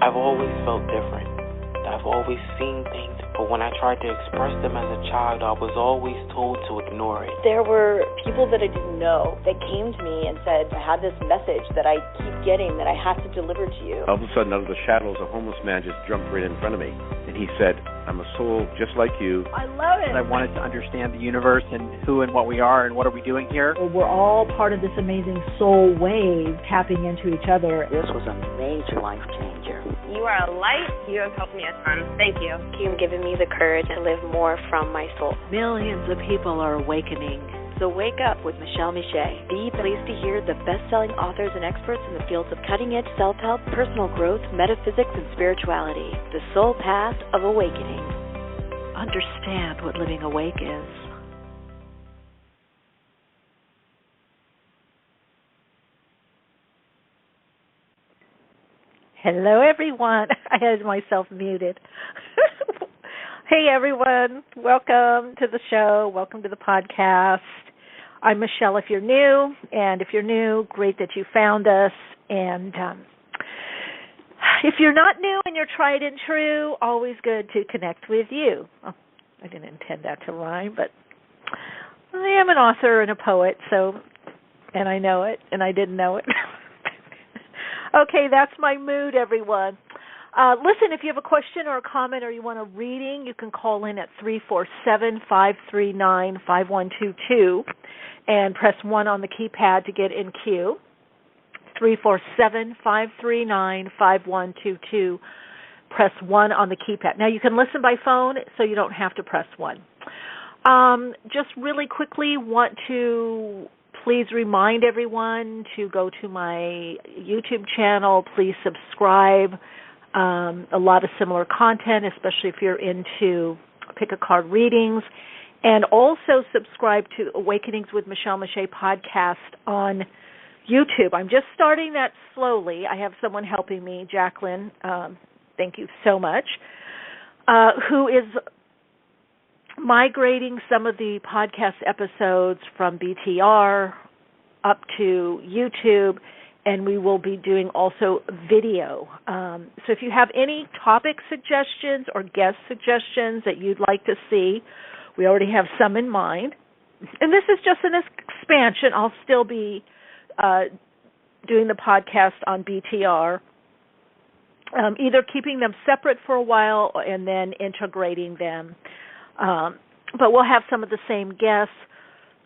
I've always felt different. I've always seen things, but when I tried to express them as a child, I was always told to ignore it. There were people that I didn't know that came to me and said, I have this message that I keep getting that I have to deliver to you. All of a sudden, out of the shadows, a homeless man just jumped right in front of me. And he said, I'm a soul just like you. I love it. I wanted to understand the universe and who and what we are and what are we doing here. Well, we're all part of this amazing soul wave tapping into each other. This was a major life changer. You are a light. You have helped me a ton. Thank you. You've given me the courage to live more from my soul. Millions of people are awakening. So wake up with Michele Meiche. Be pleased to hear the best-selling authors and experts in the fields of cutting-edge self-help, personal growth, metaphysics, and spirituality. The soul path of awakening. Understand what living awake is. Hello, everyone. I had myself muted. Hey, everyone. Welcome to the show. Welcome to the podcast. I'm Michele if you're new, and if you're new, great that you found us. And if you're not new and you're tried and true, always good to connect with you. Oh, I didn't intend that to rhyme, but I am an author and a poet, and I know it, and I didn't know it. Okay, that's my mood, everyone. Listen, if you have a question or a comment or you want a reading, you can call in at 347-539-5122 and press 1 on the keypad to get in queue. 347-539-5122. Press 1 on the keypad. Now, you can listen by phone, so you don't have to press 1. Just really quickly want to please remind everyone to go to my YouTube channel. Please subscribe. A lot of similar content, especially if you're into pick-a-card readings. And also subscribe to Awakenings with Michele Meiche podcast on YouTube. I'm just starting that slowly. I have someone helping me, Jacqueline, thank you so much, who is migrating some of the podcast episodes from BTR up to YouTube, and we will be doing also video. So if you have any topic suggestions or guest suggestions that you'd like to see, we already have some in mind. And this is just an expansion. I'll still be doing the podcast on BTR, either keeping them separate for a while and then integrating them. But we'll have some of the same guests.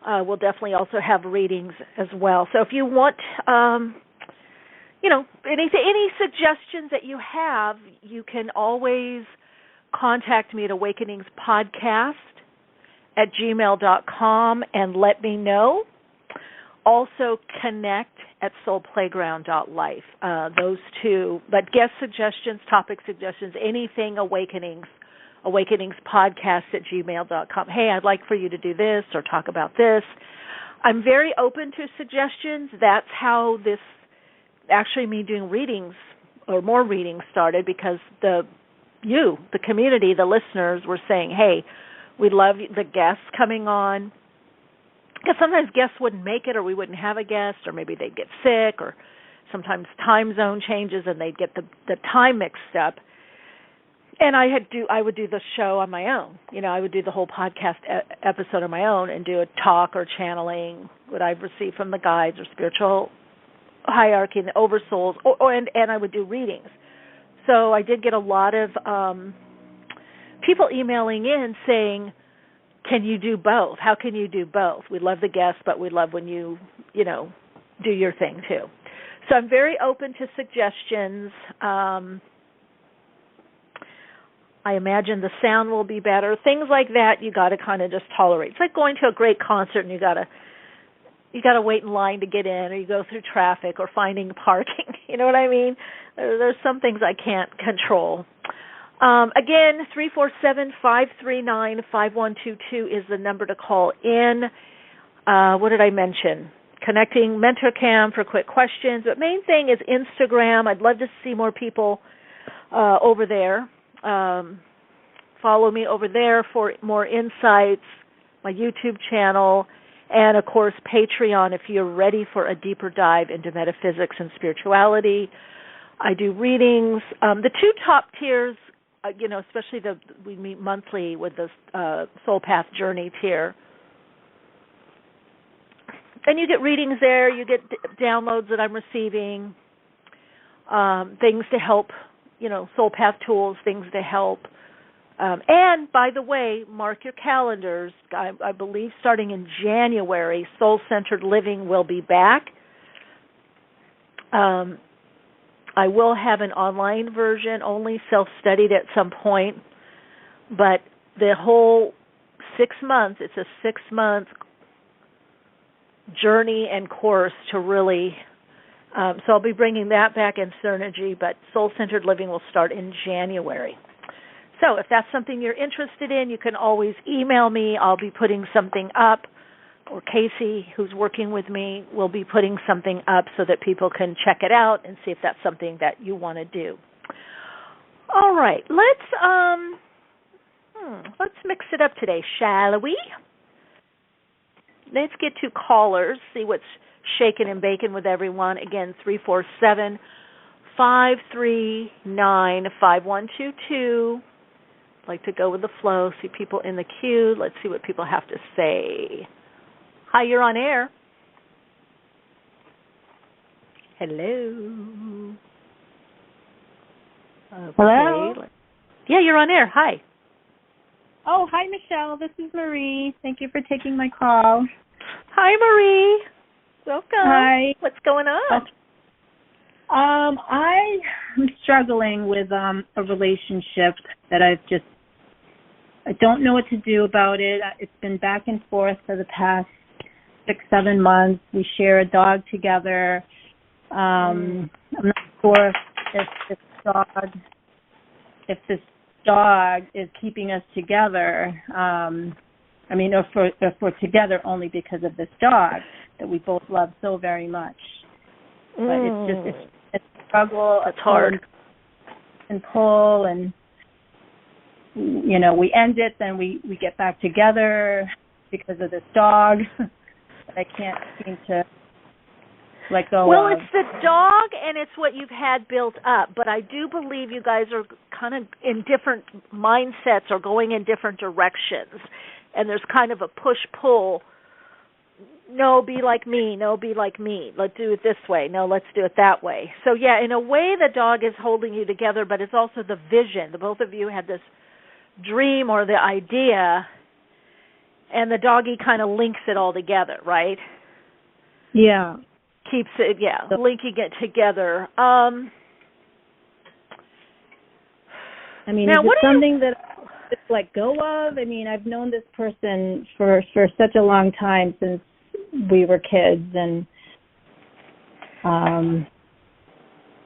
We'll definitely also have readings as well. So if you want, any suggestions that you have, you can always contact me at awakeningspodcast@gmail.com and let me know. Also connect at soulplayground.life. Those two. But guest suggestions, topic suggestions, anything awakeningspodcast@gmail.com. Hey, I'd like for you to do this or talk about this. I'm very open to suggestions. That's how this, actually me doing readings or more readings started, because the community, the listeners were saying, hey, we love the guests coming on. Because sometimes guests wouldn't make it, or we wouldn't have a guest, or maybe they'd get sick, or sometimes time zone changes and they'd get the time mixed up. And I would do the show on my own. I would do the whole podcast episode on my own and do a talk or channeling, what I've received from the guides or spiritual hierarchy and the oversouls, and I would do readings. So I did get a lot of people emailing in saying, can you do both? How can you do both? We love the guests, but we love when you do your thing too. So I'm very open to suggestions. I imagine the sound will be better. Things like that you got to kind of just tolerate. It's like going to a great concert and you got to wait in line to get in, or you go through traffic, or finding parking. You know what I mean? There's some things I can't control. Again, 347-539-5122 is the number to call in. What did I mention? Connecting MentorCam for quick questions. But main thing is Instagram. I'd love to see more people over there. Follow me over there for more insights, my YouTube channel, and, of course, Patreon if you're ready for a deeper dive into metaphysics and spirituality. I do readings. The two top tiers, especially we meet monthly with the Soul Path Journey tier. And you get readings there. You get downloads that I'm receiving, things to help, Soul Path tools, things to help. And, by the way, mark your calendars. I believe starting in January, Soul-Centered Living will be back. I will have an online version, only self-studied at some point. But the whole 6 months, it's a 6-month journey and course to really, so I'll be bringing that back in Synergy, but Soul-Centered Living will start in January. So if that's something you're interested in, you can always email me. I'll be putting something up, or Casey, who's working with me, will be putting something up so that people can check it out and see if that's something that you want to do. All right, let's mix it up today, shall we? Let's get to callers, see what's shaking and baking with everyone. Again, 347-539-5122. Like to go with the flow, see people in the queue. Let's see what people have to say. Hi, you're on air. Hello. Okay. Hello? Yeah, you're on air. Hi. Oh, hi, Michelle. This is Marie. Thank you for taking my call. Hi, Marie. Welcome. Hi. What's going on? I'm struggling with a relationship that I don't know what to do about it. It's been back and forth for the past 6-7 months. We share a dog together. I'm not sure if this dog is keeping us together. If we're together only because of this dog that we both love so very much. But it's a struggle. It's hard. And pull, and we end it, then we get back together because of this dog. I can't seem to let go of. Well, it's the dog and it's what you've had built up. But I do believe you guys are kind of in different mindsets or going in different directions. And there's kind of a push-pull. No, be like me. No, be like me. Let's do it this way. No, let's do it that way. So, yeah, in a way the dog is holding you together, but it's also the vision. The both of you had this dream or the idea, and the doggy kind of links it all together, right? Yeah. Keeps it, linking it together. Is it something that I just let go of? I've known this person for such a long time, since we were kids, and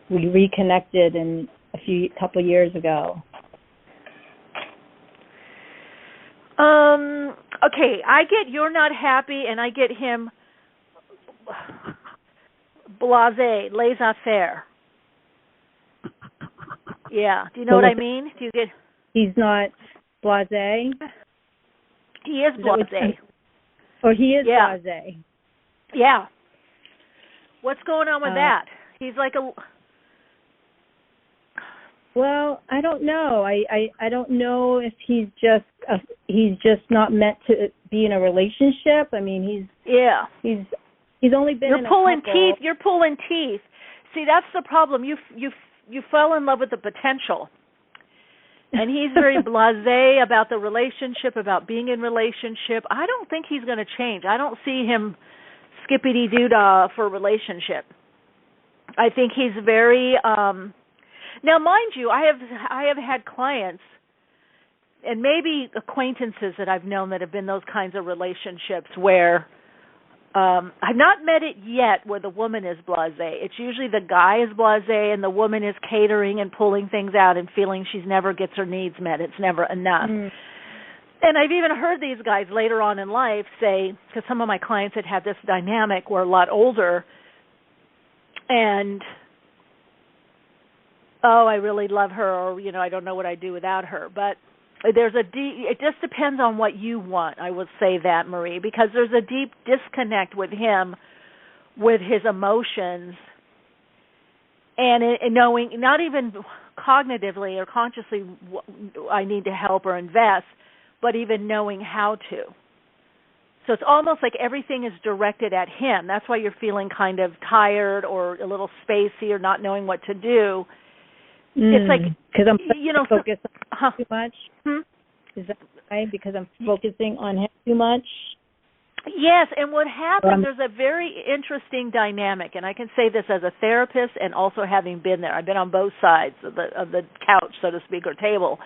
we reconnected a couple years ago. Okay, I get you're not happy, and I get him blasé, laissez-faire. Yeah, do you know what I mean? Do you get? He's not blasé. He is blasé. Or he is blasé. Yeah. What's going on with that? He's like a. Well, I don't know. I don't know if he's just not meant to be in a relationship. He's only been. You're pulling teeth. You're pulling teeth. See, that's the problem. You fell in love with the potential, and he's very blasé about the relationship, about being in relationship. I don't think he's going to change. I don't see him skippity-doo-dah for a relationship. I think he's very. Now, mind you, I have had clients and maybe acquaintances that I've known that have been those kinds of relationships where I've not met it yet where the woman is blasé. It's usually the guy is blasé and the woman is catering and pulling things out and feeling she never gets her needs met. It's never enough. And I've even heard these guys later on in life say, because some of my clients had this dynamic were a lot older, and I really love her, or, I don't know what I'd do without her. But it just depends on what you want, I would say that, Marie, because there's a deep disconnect with him, with his emotions, and knowing, not even cognitively or consciously I need to help or invest, but even knowing how to. So it's almost like everything is directed at him. That's why you're feeling kind of tired or a little spacey or not knowing what to do. It's like, because I'm focused on too much. Is that right? Because I'm focusing on him too much. Yes, and what happens, there's a very interesting dynamic, and I can say this as a therapist and also having been there. I've been on both sides of the couch, so to speak, or table.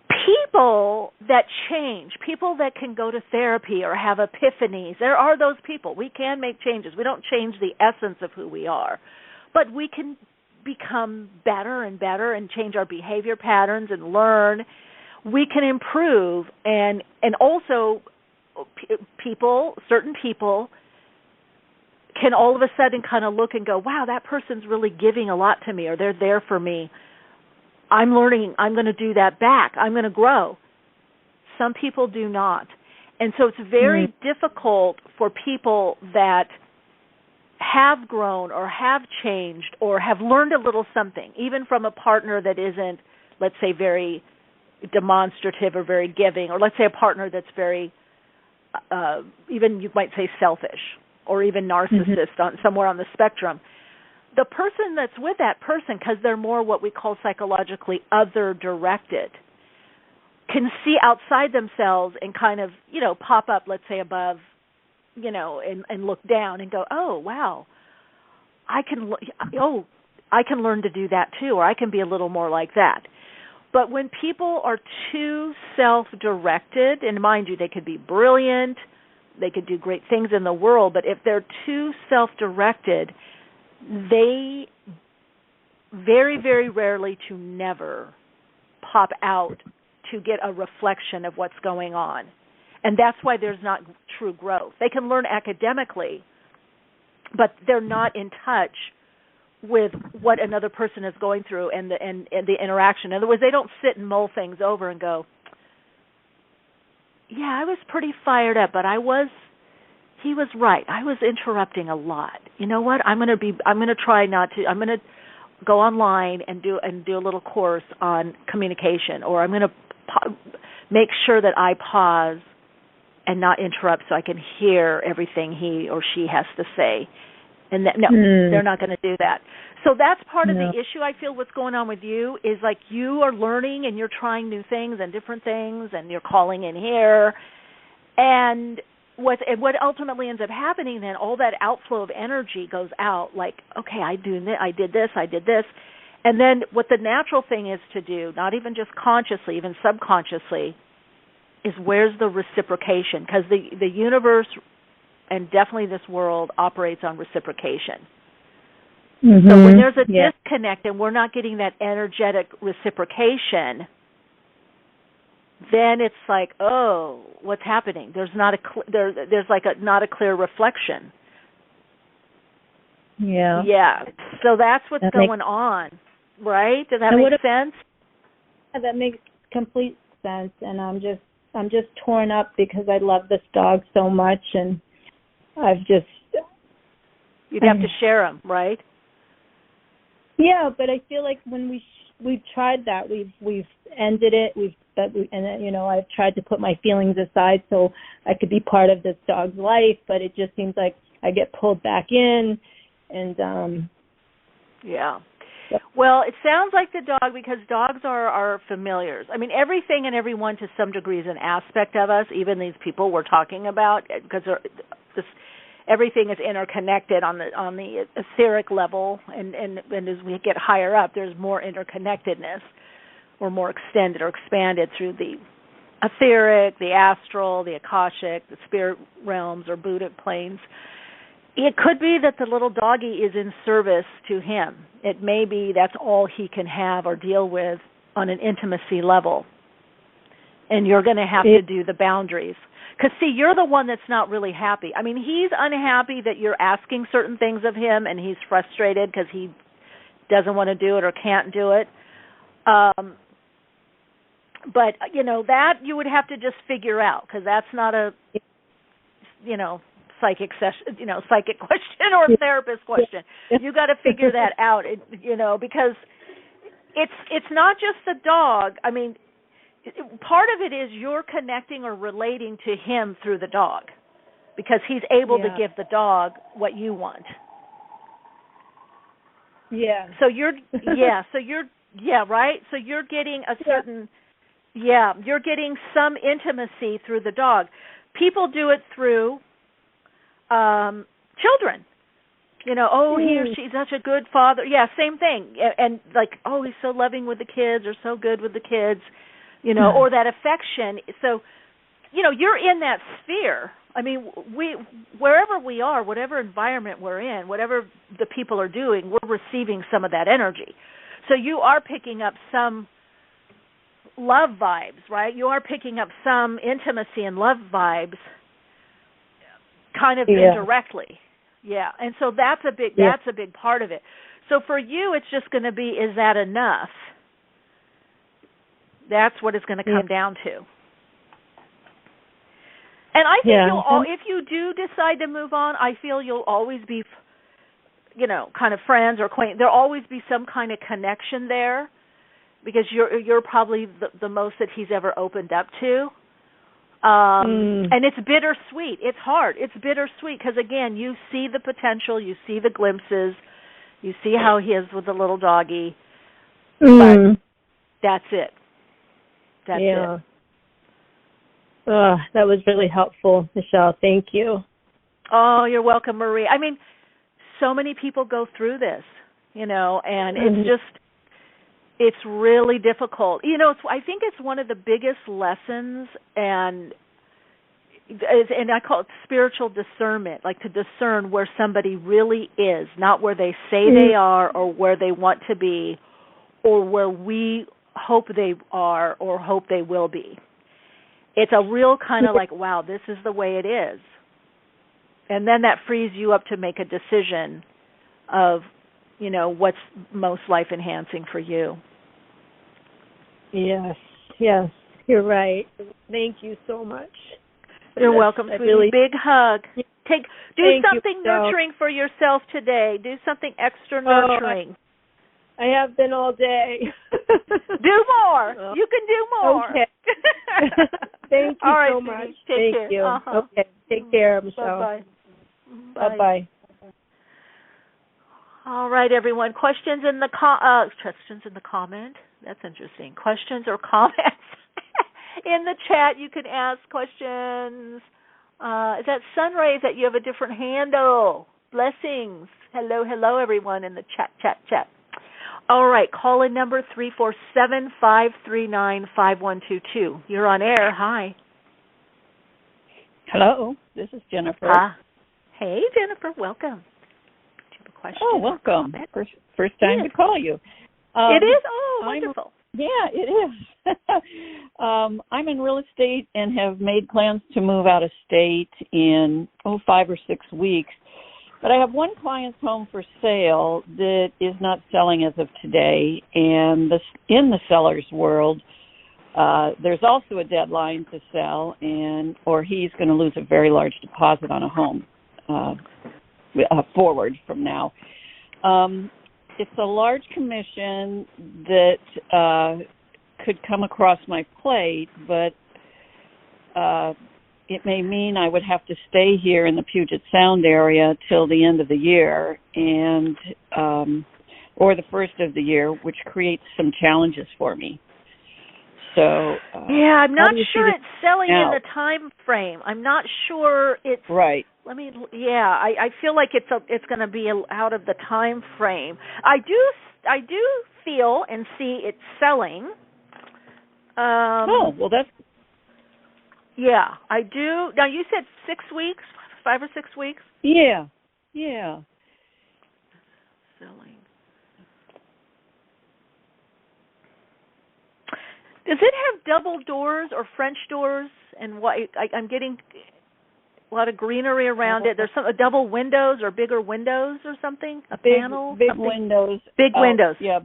People that change, people that can go to therapy or have epiphanies, there are those people. We can make changes. We don't change the essence of who we are, but we can become better and better and change our behavior patterns and learn. We can improve, and also certain people can all of a sudden kind of look and go, wow, that person's really giving a lot to me, or they're there for me. I'm learning. I'm going to do that back. I'm going to grow. Some people do not. And so it's very difficult for people that have grown or have changed or have learned a little something, even from a partner that isn't, let's say, very demonstrative or very giving, or let's say a partner that's very, even you might say selfish or even narcissist somewhere on the spectrum. The person that's with that person, because they're more what we call psychologically other-directed, can see outside themselves and kind of, pop up, let's say, above, and look down and go, oh, wow, I can learn to do that too, or I can be a little more like that. But when people are too self-directed, and mind you, they could be brilliant, they could do great things in the world, but if they're too self-directed, they very, very rarely to never pop out to get a reflection of what's going on. And that's why there's not true growth. They can learn academically, but they're not in touch with what another person is going through and the interaction. In other words, they don't sit and mull things over and go, yeah, I was pretty fired up, but he was right. I was interrupting a lot. You know what? I'm going to try not to. I'm going to go online and do a little course on communication, or I'm going to make sure that I pause and not interrupt so I can hear everything he or she has to say. And they're not going to do that. So that's part of the issue, I feel, what's going on with you is like you are learning and you're trying new things and different things and you're calling in here. And what ultimately ends up happening then, all that outflow of energy goes out like, okay, I did this. And then what the natural thing is to do, not even just consciously, even subconsciously, is where's the reciprocation? Because the universe and definitely this world operates on reciprocation. So when there's a disconnect and we're not getting that energetic reciprocation, then it's like, oh, what's happening? There's not there's like not a clear reflection. Yeah. Yeah. So that's what's going on, right? Does that make sense? Yeah, that makes complete sense. And I'm just torn up because I love this dog so much, and you'd have to share them, right? Yeah, but I feel like when we've tried that, we've ended it. I've tried to put my feelings aside so I could be part of this dog's life, but it just seems like I get pulled back in, and yeah. Well, it sounds like the dog, because dogs are familiars. I mean, everything and everyone to some degree is an aspect of us, even these people we're talking about, because everything is interconnected on the etheric level, and as we get higher up, there's more interconnectedness, or more extended or expanded through the etheric, the astral, the akashic, the spirit realms, or Buddhic planes. It could be that the little doggy is in service to him. It may be that's all he can have or deal with on an intimacy level. And you're going to have to do the boundaries. Because, see, you're the one that's not really happy. I mean, he's unhappy that you're asking certain things of him, and he's frustrated because he doesn't want to do it or can't do it. But, that you would have to just figure out, because that's not a, psychic session, psychic question or therapist question. You got to figure that out, because it's not just the dog. I mean, part of it is you're connecting or relating to him through the dog, because he's able to give the dog what you want. Yeah. So you're right. So you're getting a certain you're getting some intimacy through the dog. People do it through children. He or she's such a good father. Yeah, same thing. And like, he's so loving with the kids or so good with the kids, or that affection. So, you're in that sphere. I mean, wherever we are, whatever environment we're in, whatever the people are doing, we're receiving some of that energy. So you are picking up some love vibes, right? You are picking up some intimacy and love vibes kind of indirectly. Yeah. And so that's a big part of it. So for you, it's just going to be, is that enough? That's what it's going to come down to. And I think if you do decide to move on, I feel you'll always be, kind of friends or acquaintances. There'll always be some kind of connection there, because you're probably the most that he's ever opened up to. And it's bittersweet. It's hard. It's bittersweet because, again, you see the potential, you see the glimpses, you see how he is with the little doggy, but that's it. That's it. That was really helpful, Michele. Thank you. Oh, you're welcome, Marie. I mean, so many people go through this, and it's really difficult. I think it's one of the biggest lessons, and I call it spiritual discernment, like to discern where somebody really is, not where they say they are or where they want to be or where we hope they are or hope they will be. It's a real kind of like, wow, this is the way it is. And then that frees you up to make a decision of, what's most life-enhancing for you. Yes, you're right. Thank you so much. You're welcome, sweetie. Really, big hug. Do something nurturing for yourself today. Do something extra nurturing. I have been all day. Do more. You can do more. Okay. Thank you all right, so much. Thank care. You. Okay. Take care, Michele. Bye-bye. Bye-bye. All right, everyone. Questions in the comment? That's interesting. Questions or comments in the chat? You can ask questions. Is that Sunray? Is that you have a different handle? Blessings. Hello, everyone in the chat. All right, call-in number 347-539-5122. You're on air. Hi. Hello, this is Jennifer. Hey, Jennifer, welcome. Do you have a question? Oh, welcome. First time to call you. It is? Oh, wonderful. It is. I'm in real estate and have made plans to move out of state in 5 or 6 weeks. But I have one client's home for sale that is not selling as of today, and in the seller's world, there's also a deadline to sell, or he's going to lose a very large deposit on a home forward from now. It's a large commission that could come across my plate, but it may mean I would have to stay here in the Puget Sound area till the end of the year or the first of the year, which creates some challenges for me. So I'm not sure it's selling in the time frame. I'm not sure it's right. I feel like it's going to be out of the time frame. I do feel and see it selling. That's. Yeah, I do. Now, you said 6 weeks, 5 or 6 weeks? Yeah. Selling. Does it have double doors or French doors? And I'm getting a lot of greenery around it. There's some double windows or bigger windows or something? Panel? Big windows. Big windows. Yeah.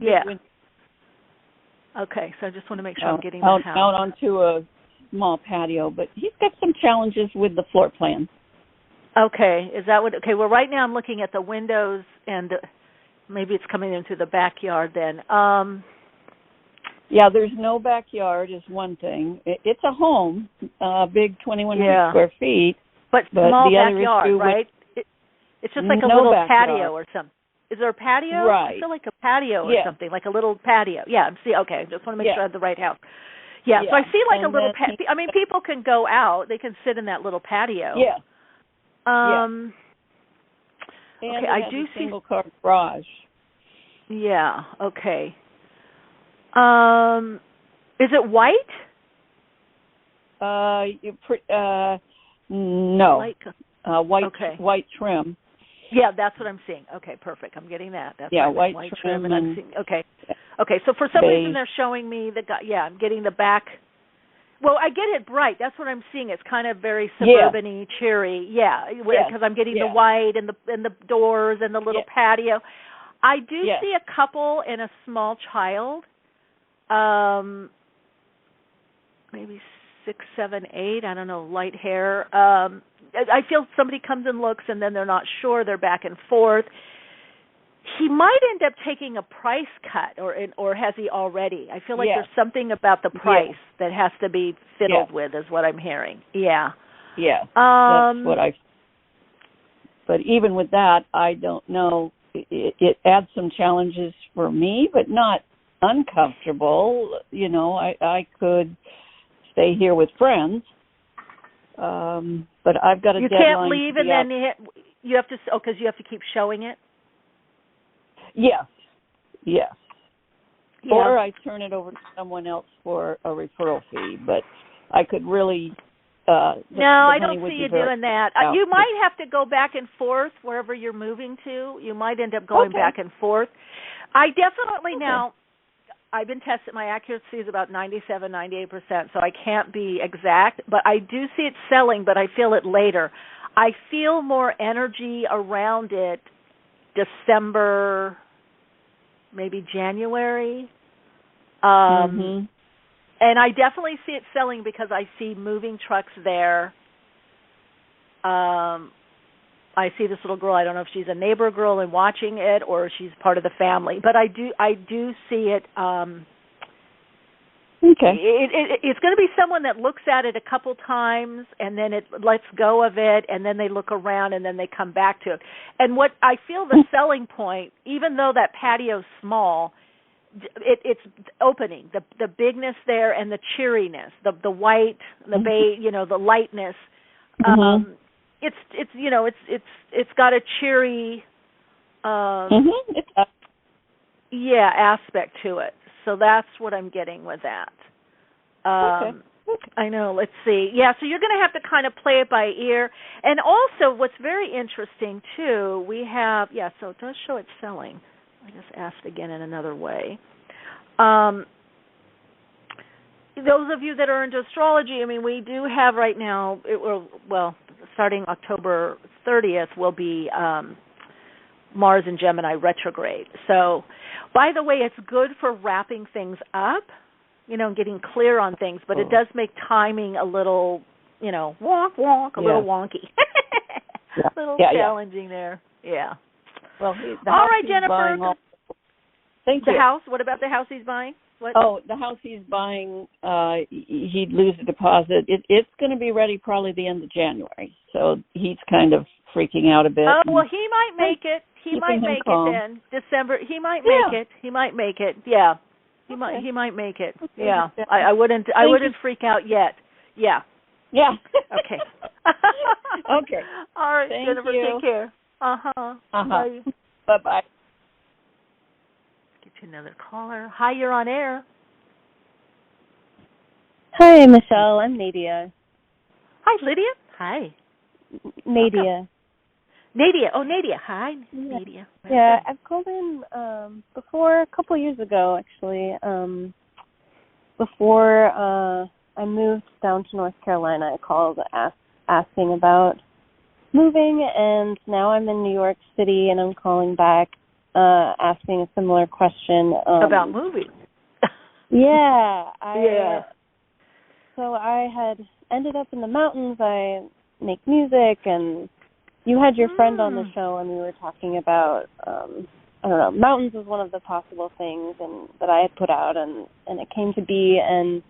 Okay, so I just want to make sure I'm getting the house. Out onto a small patio, but he's got some challenges with the floor plan. Okay, is that what? Okay, well, right now I'm looking at the windows, and maybe it's coming in through the backyard. Then. Yeah, there's no backyard is one thing. It's a home, big 2,100 square feet, but small the backyard, other issue right? It's just like a little patio or something. Is there a patio? Right. I feel like a patio or something, like a little patio. Yeah, see, okay, just want to make sure I have the right house. Yeah, so I see like a little patio. I mean, people can go out. They can sit in that little patio. Yeah. And okay, I do see single-car garage. Yeah, okay. Is it white? No. White, okay. White trim. Yeah, that's what I'm seeing. Okay, perfect. I'm getting that. That's white trim, and I'm seeing. Okay, okay. So for some reason they're showing me the. Yeah, I'm getting the back. Well, I get it bright. That's what I'm seeing. It's kind of very suburban-y, cheery. Yeah, because I'm getting the white and the doors and the little patio. I do see a couple and a small child. Maybe 6, 7, 8. I don't know. Light hair. I feel somebody comes and looks, and then they're not sure. They're back and forth. He might end up taking a price cut, or has he already? I feel like there's something about the price that has to be fiddled with, is what I'm hearing. Yeah. Yeah. That's what I. But even with that, I don't know. It adds some challenges for me, but not uncomfortable. You know, I could stay here with friends. But I've got a deadline. You can't leave, and then you have to. Oh, because you have to keep showing it. Yes. Yeah. Or I turn it over to someone else for a referral fee. But I could really. No, I don't see you doing that. You might have to go back and forth wherever you're moving to. You might end up going back and forth. I definitely now. I've been tested. My accuracy is about 97, 98%, so I can't be exact. But I do see it selling, but I feel it later. I feel more energy around it December, maybe January. And I definitely see it selling because I see moving trucks there. I see this little girl. I don't know if she's a neighbor girl and watching it or she's part of the family, but I do see it. It's going to be someone that looks at it a couple times and then it lets go of it, and then they look around and then they come back to it. And what I feel the selling point, even though that patio's small, it's opening, the bigness there and the cheeriness, the white, the beige, the lightness. It's got a cheery aspect to it. So that's what I'm getting with that. I know. Let's see. Yeah, so you're going to have to kind of play it by ear. And also what's very interesting, too, we have, so it does show it's selling. I just asked again in another way. Those of you that are into astrology, I mean, we do have right now, starting October 30th will be Mars in Gemini retrograde. So, by the way, it's good for wrapping things up, and getting clear on things, but it does make timing a little, little wonky. A little challenging there. Yeah. Well, all right, Jennifer. Thank you. The house? What about the house he's buying? What? Oh, the house he's buying, he'd lose a deposit. It's going to be ready probably the end of January. So he's kind of freaking out a bit. Oh, well, he might make it. He might make it then. December. He might make it. He might make it. Yeah. He might make it. Okay. Yeah. I wouldn't freak out yet. Yeah. Yeah. Okay. Okay. All right, Thank Jennifer, you. take care. Bye. Bye-bye. Get you another caller. Hi, you're on air. Hi, Michelle. I'm Nadia. Hi, Lydia. Hi. Nadia. Nadia. Oh, Nadia. Hi, Nadia. Yeah, I've called in before, a couple of years ago, actually. Before I moved down to North Carolina, I called asking about moving, and now I'm in New York City, and I'm calling back asking a similar question. About moving. So I had ended up in the mountains. I make music, and you had your friend on the show and we were talking about, I don't know, mountains was one of the possible things and that I had put out, and it came to be, and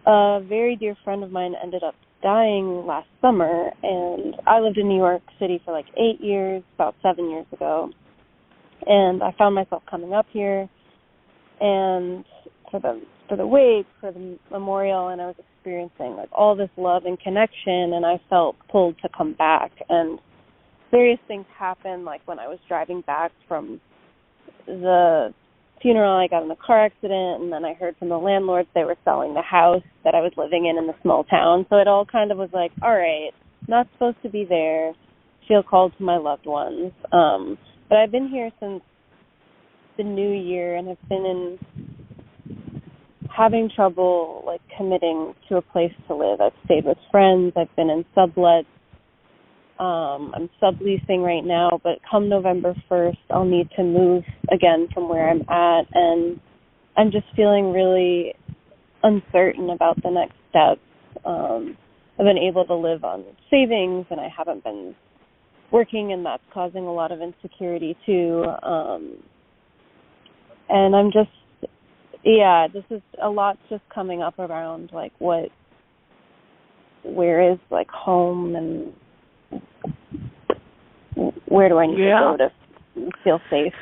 a very dear friend of mine ended up dying last summer, and I lived in New York City for like 8 years, about 7 years ago, and I found myself coming up here, and for the wake, for the memorial, and I was experiencing like all this love and connection, and I felt pulled to come back, and various things happened, like when I was driving back from the funeral, I got in a car accident, and then I heard from the landlords they were selling the house that I was living in the small town. So it all kind of was like, all right, not supposed to be there, feel called to my loved ones. But I've been here since the new year and have been having trouble like committing to a place to live. I've stayed with friends, I've been in sublets. I'm subleasing right now, but come November 1st, I'll need to move again from where I'm at, and I'm just feeling really uncertain about the next steps. I've been able to live on savings, and I haven't been working, and that's causing a lot of insecurity too. And I'm just, this is a lot just coming up around like where is like home, and where do I need to go to feel safe?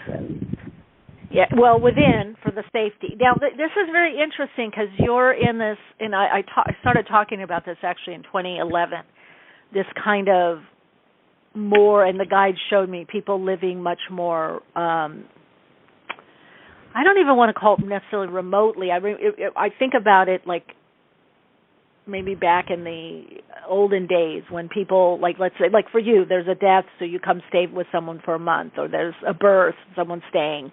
Yeah, well, within for the safety. Now, this is very interesting because you're in this, and I started talking about this actually in 2011. This kind of more, and the guide showed me people living much more. I don't even want to call it necessarily remotely. I think about it like maybe back in the olden days when people, like, let's say, like for you, there's a death, so you come stay with someone for a month, or there's a birth, someone's staying,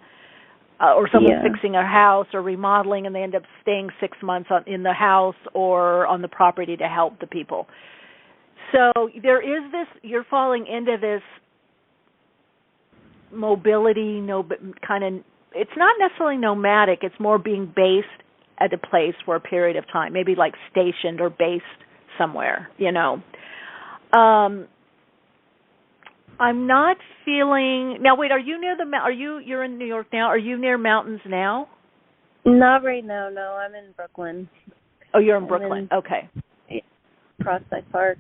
or someone's fixing a house or remodeling, and they end up staying 6 months in the house or on the property to help the people. So there is this, you're falling into this mobility, kind of, it's not necessarily nomadic, it's more being based at a place for a period of time, maybe like stationed or based somewhere, you know. I'm not feeling, now wait, are you near you're in New York now, are you near mountains now? Not right now, no, I'm in Brooklyn. Oh, you're in Brooklyn, okay. Prospect Park,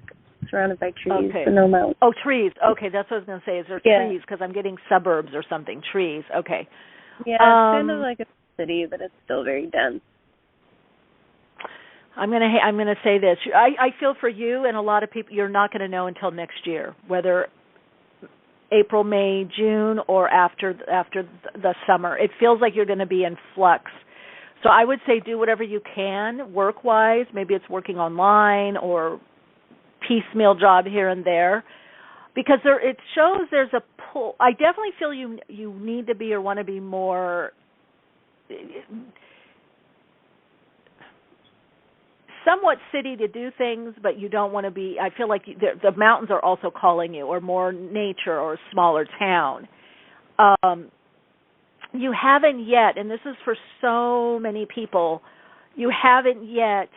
surrounded by trees, but no mountains. Oh, trees, okay, that's what I was going to say, is there trees, because I'm getting suburbs or something, trees, okay. Yeah, it's kind of like a city, but it's still very dense. I'm gonna say this. I feel for you and a lot of people, you're not going to know until next year, whether April, May, June, or after the summer. It feels like you're going to be in flux. So I would say do whatever you can work-wise. Maybe it's working online or piecemeal job here and there, because it shows there's a pull. I definitely feel you need to be or want to be more somewhat city to do things, but you don't want to be, I feel like the mountains are also calling you, or more nature, or a smaller town. You haven't yet, and this is for so many people, you haven't yet,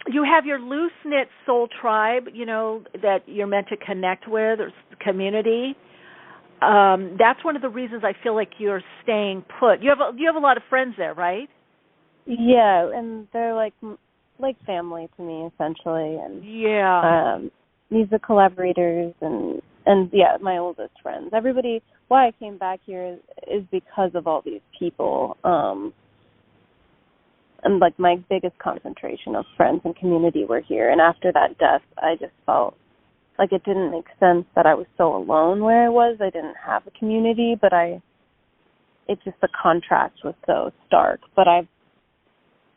you have your loose-knit soul tribe, you know, that you're meant to connect with, or community. That's one of the reasons I feel like you're staying put. You have a lot of friends there, right? Yeah, and they're like family to me, essentially, and music collaborators, and my oldest friends. Everybody. Why I came back here is because of all these people, and like my biggest concentration of friends and community were here. And after that death, I just felt like it didn't make sense that I was so alone where I was. I didn't have a community, but it's just the contrast was so stark. But I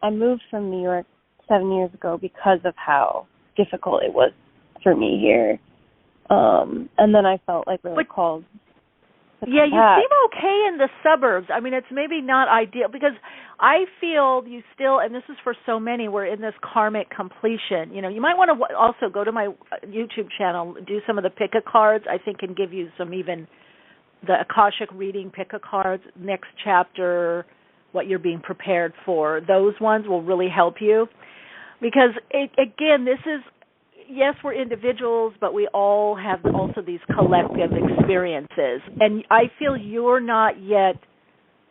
moved from New York 7 years ago because of how difficult it was for me here. And then I felt like really called to you back. seem okay in the suburbs. I mean, it's maybe not ideal, because I feel you still, and this is for so many, we're in this karmic completion. You know, you might want to also go to my YouTube channel, do some of the pick-a cards. I think can give you some, even the Akashic reading pick-a cards, next chapter, what you're being prepared for. Those ones will really help you, because again, this is, yes, we're individuals, but we all have also these collective experiences. And I feel you're not yet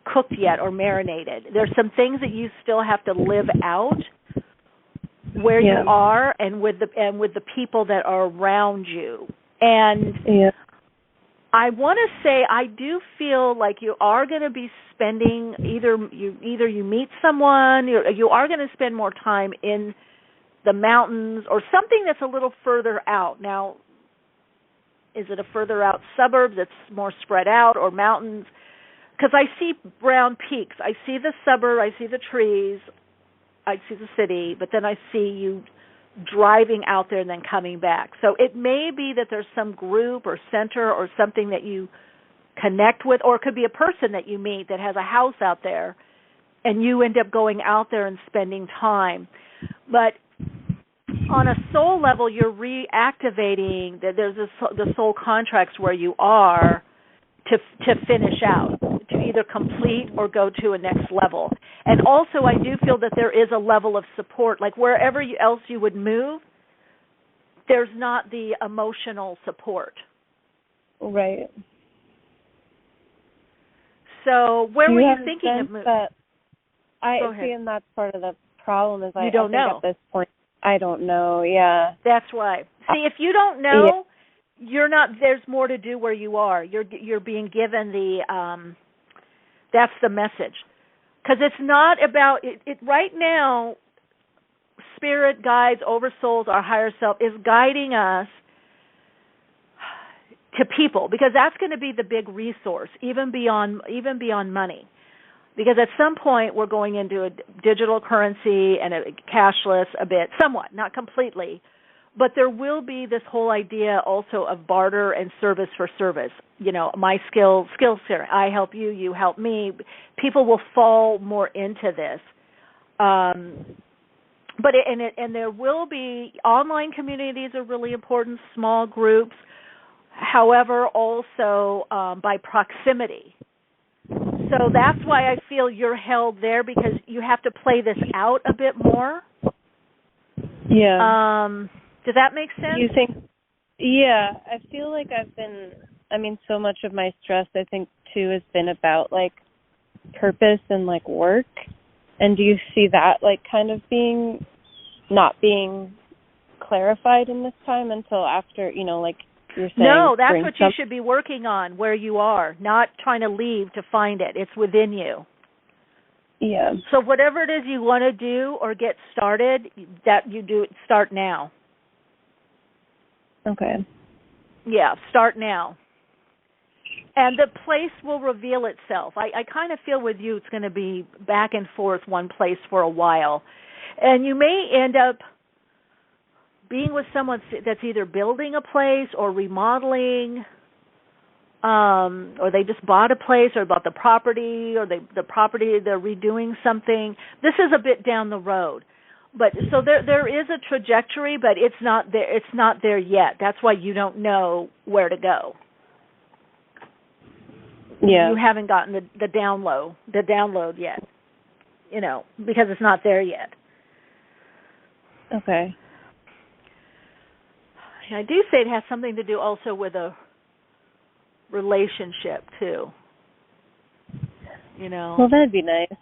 cooked yet or marinated. There's some things that you still have to live out where you are and with the people that are around you. And I want to say I do feel like you are going to be spending either you meet someone, you are going to spend more time in the mountains or something that's a little further out. Now, is it a further out suburb that's more spread out or mountains? Because I see brown peaks. I see the suburb, I see the trees, I see the city, but then I see you driving out there and then coming back. So it may be that there's some group or center or something that you connect with, or it could be a person that you meet that has a house out there and you end up going out there and spending time. But on a soul level, you're reactivating that there's the soul contracts where you are to finish out, to either complete or go to a next level. And also I do feel that there is a level of support, like wherever else you would move, there's not the emotional support. Right. So where were you thinking of moving? I see, and that's part of the problem is I don't know. At this point, I don't know. Yeah. That's right. See, if you don't know, you're not. There's more to do where you are. You're being given the. That's the message, because it's not about it. Right now, spirit, guides, oversouls, our higher self is guiding us to people, because that's going to be the big resource, even beyond money. Because at some point we're going into a digital currency and a cashless a bit, somewhat, not completely. But there will be this whole idea also of barter and service for service. You know, my skill sharing. I help you, you help me. People will fall more into this. But there will be online communities are really important, small groups. However, also by proximity. So that's why I feel you're held there, because you have to play this out a bit more. Yeah. Does that make sense? You think? Yeah, I feel like so much of my stress, I think, too, has been about, like, purpose and, like, work. And do you see that, like, kind of not being clarified in this time until after, like, you're saying? No, that's what you should be working on, where you are, not trying to leave to find it. It's within you. Yeah. So whatever it is you want to do or get started, that you do, start now. Okay. Yeah, start now. And the place will reveal itself. I kind of feel with you it's going to be back and forth one place for a while. And you may end up being with someone that's either building a place or remodeling, or they just bought a place or bought the property, or the property, they're redoing something. This is a bit down the road. But so there is a trajectory, but it's not there. It's not there yet. That's why you don't know where to go. Yeah, you haven't gotten the download yet. Because it's not there yet. Okay. I do say it has something to do also with a relationship too. Well, that'd be nice.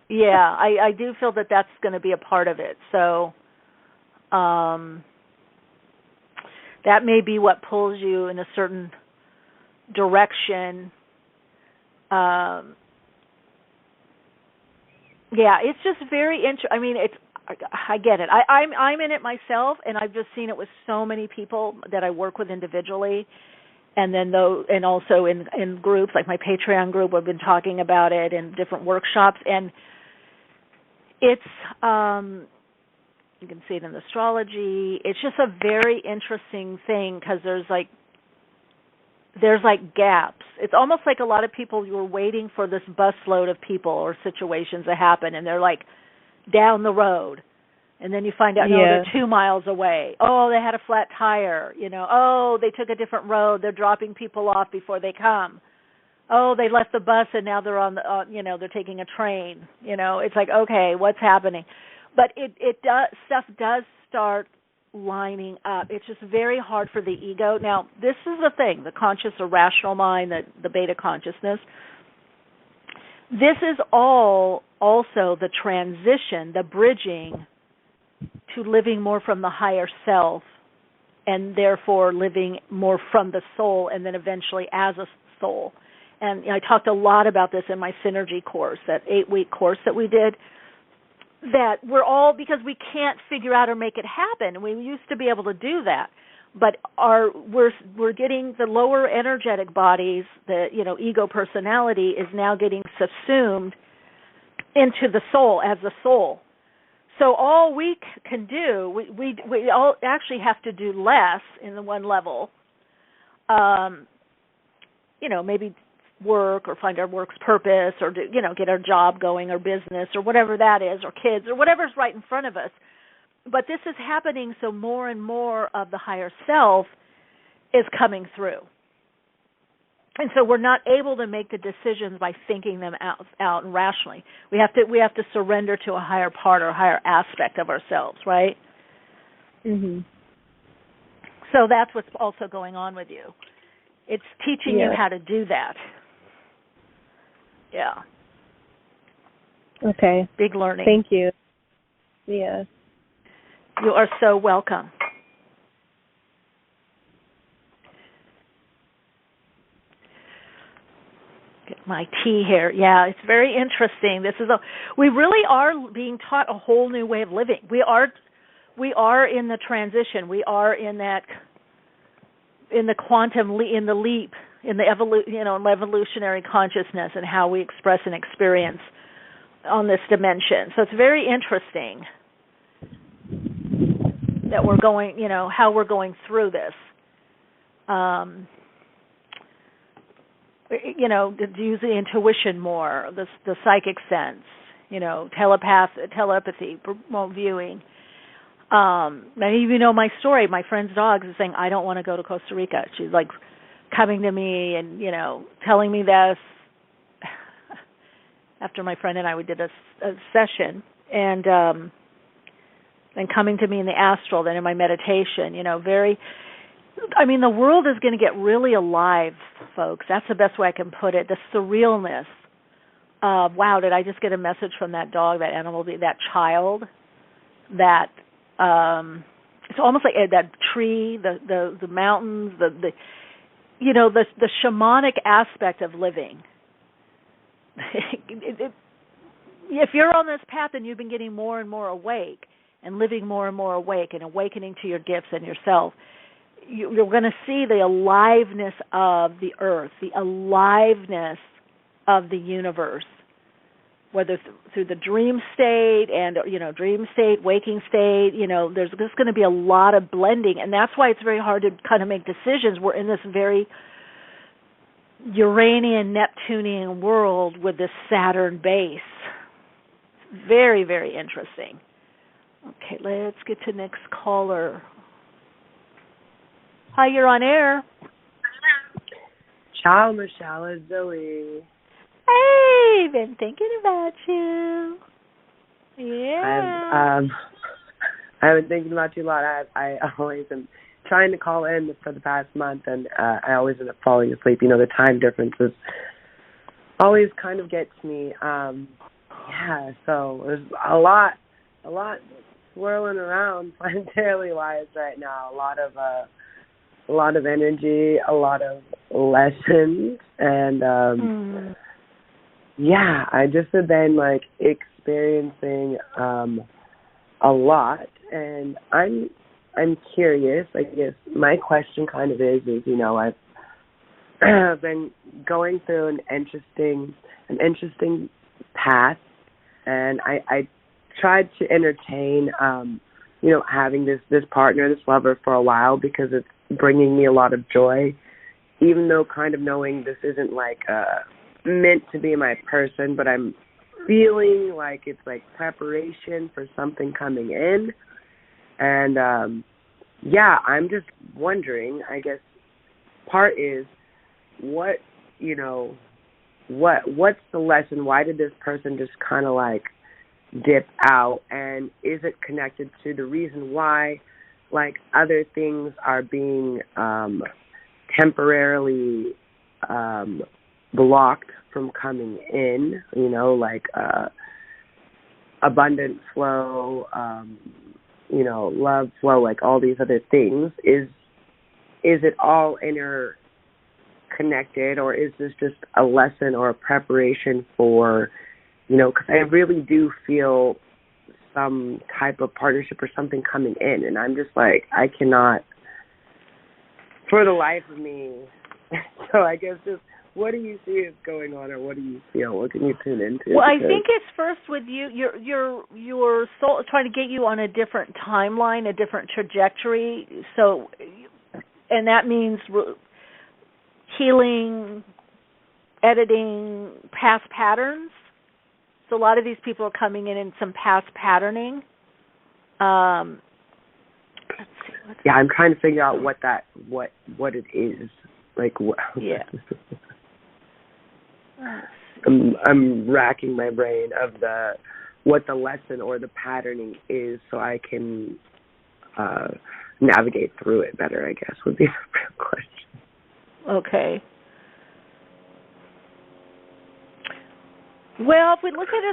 Yeah, I do feel that that's going to be a part of it. So that may be what pulls you in a certain direction. Yeah, it's just very interesting. I mean, I get it. I'm in it myself, and I've just seen it with so many people that I work with individually, and then and also in groups like my Patreon group. We've been talking about it in different workshops, and it's you can see it in astrology. It's just a very interesting thing because there's gaps. It's almost like a lot of people, you were waiting for this busload of people or situations to happen, and they're like down the road. And then you find out, no, they're 2 miles away. Oh, they had a flat tire. Oh, they took a different road. They're dropping people off before they come. Oh, they left the bus and now they're on the, they're taking a train. It's like, okay, what's happening? But stuff does start lining up. It's just very hard for the ego. Now, this is the thing, the conscious or rational mind, the beta consciousness. This is all also the transition, the bridging to living more from the higher self, and therefore living more from the soul, and then eventually as a soul. And I talked a lot about this in my Synergy course, that 8-week course that we did, that we're all, because we can't figure out or make it happen. We used to be able to do that, but we're getting the lower energetic bodies, the ego personality is now getting subsumed into the soul as the soul. So all we can do, we all actually have to do less in the one level. Maybe work or find our work's purpose, or get our job going or business or whatever that is, or kids or whatever's right in front of us. But this is happening, so more and more of the higher self is coming through. And so we're not able to make the decisions by thinking them out and rationally. We have to surrender to a higher part or a higher aspect of ourselves, right? Mhm. So that's what's also going on with you. It's teaching you how to do that. Yeah. Okay. Big learning. Thank you. Yeah. You are so welcome. Get my tea here. Yeah, it's very interesting. We really are being taught a whole new way of living. We are in the transition. We are in the quantum, in the leap, in the evolutionary consciousness, and how we express and experience on this dimension. So it's very interesting that we're going, how we're going through this. Using intuition more, the psychic sense, telepathy, remote viewing. Many of you know my story. My friend's dog is saying, I don't want to go to Costa Rica. She's like coming to me and, telling me this after my friend and I, we did a session, and coming to me in the astral, then in my meditation, the world is going to get really alive, folks. That's the best way I can put it. The surrealness of, wow, did I just get a message from that dog, that animal, that child, that it's almost like that tree, the mountains, the shamanic aspect of living. If you're on this path and you've been getting more and more awake and living more and more awake and awakening to your gifts and yourself, you're going to see the aliveness of the earth, the aliveness of the universe, whether through the dream state and, dream state, waking state, there's just going to be a lot of blending. And that's why it's very hard to kind of make decisions. We're in this very Uranian, Neptunian world with this Saturn base. Very, very interesting. Okay, let's get to next caller. Hi, you're on air. Ciao, Michelle. It's Zoe. Hey, been thinking about you. Yeah. I've been thinking about you a lot. I always am trying to call in for the past month, and I always end up falling asleep. The time differences always kind of gets me. So there's a lot swirling around planetarily wise right now. A lot of energy, a lot of lessons, and I just have been experiencing a lot, and I'm curious. I guess my question kind of is I've been going through an interesting path, and I tried to entertain having this partner, this lover for a while, because it's bringing me a lot of joy, even though kind of knowing this isn't meant to be my person, but I'm feeling like it's preparation for something coming in. And I'm just wondering, I guess part is what's the lesson? Why did this person just kind of dip out, and is it connected to the reason why like other things are being temporarily blocked from coming in, you know, like abundant flow, you know, love flow, like all these other things. Is it all interconnected, or is this just a lesson or a preparation for, you know, because I really do feel some type of partnership or something coming in, and I'm just like, I cannot, for the life of me. So I guess just, what do you see is going on, or what do you feel? What can you tune into? Well, I think it's first with you. Your soul is trying to get you on a different timeline, a different trajectory. So, and that means healing, editing past patterns. So a lot of these people are coming in some past patterning. Let's see. Yeah, I'm trying to figure out what it is. Like, what? Yeah. I'm racking my brain of what the lesson or the patterning is, so I can navigate through it better, I guess, would be the real question. Okay. Well, if we look at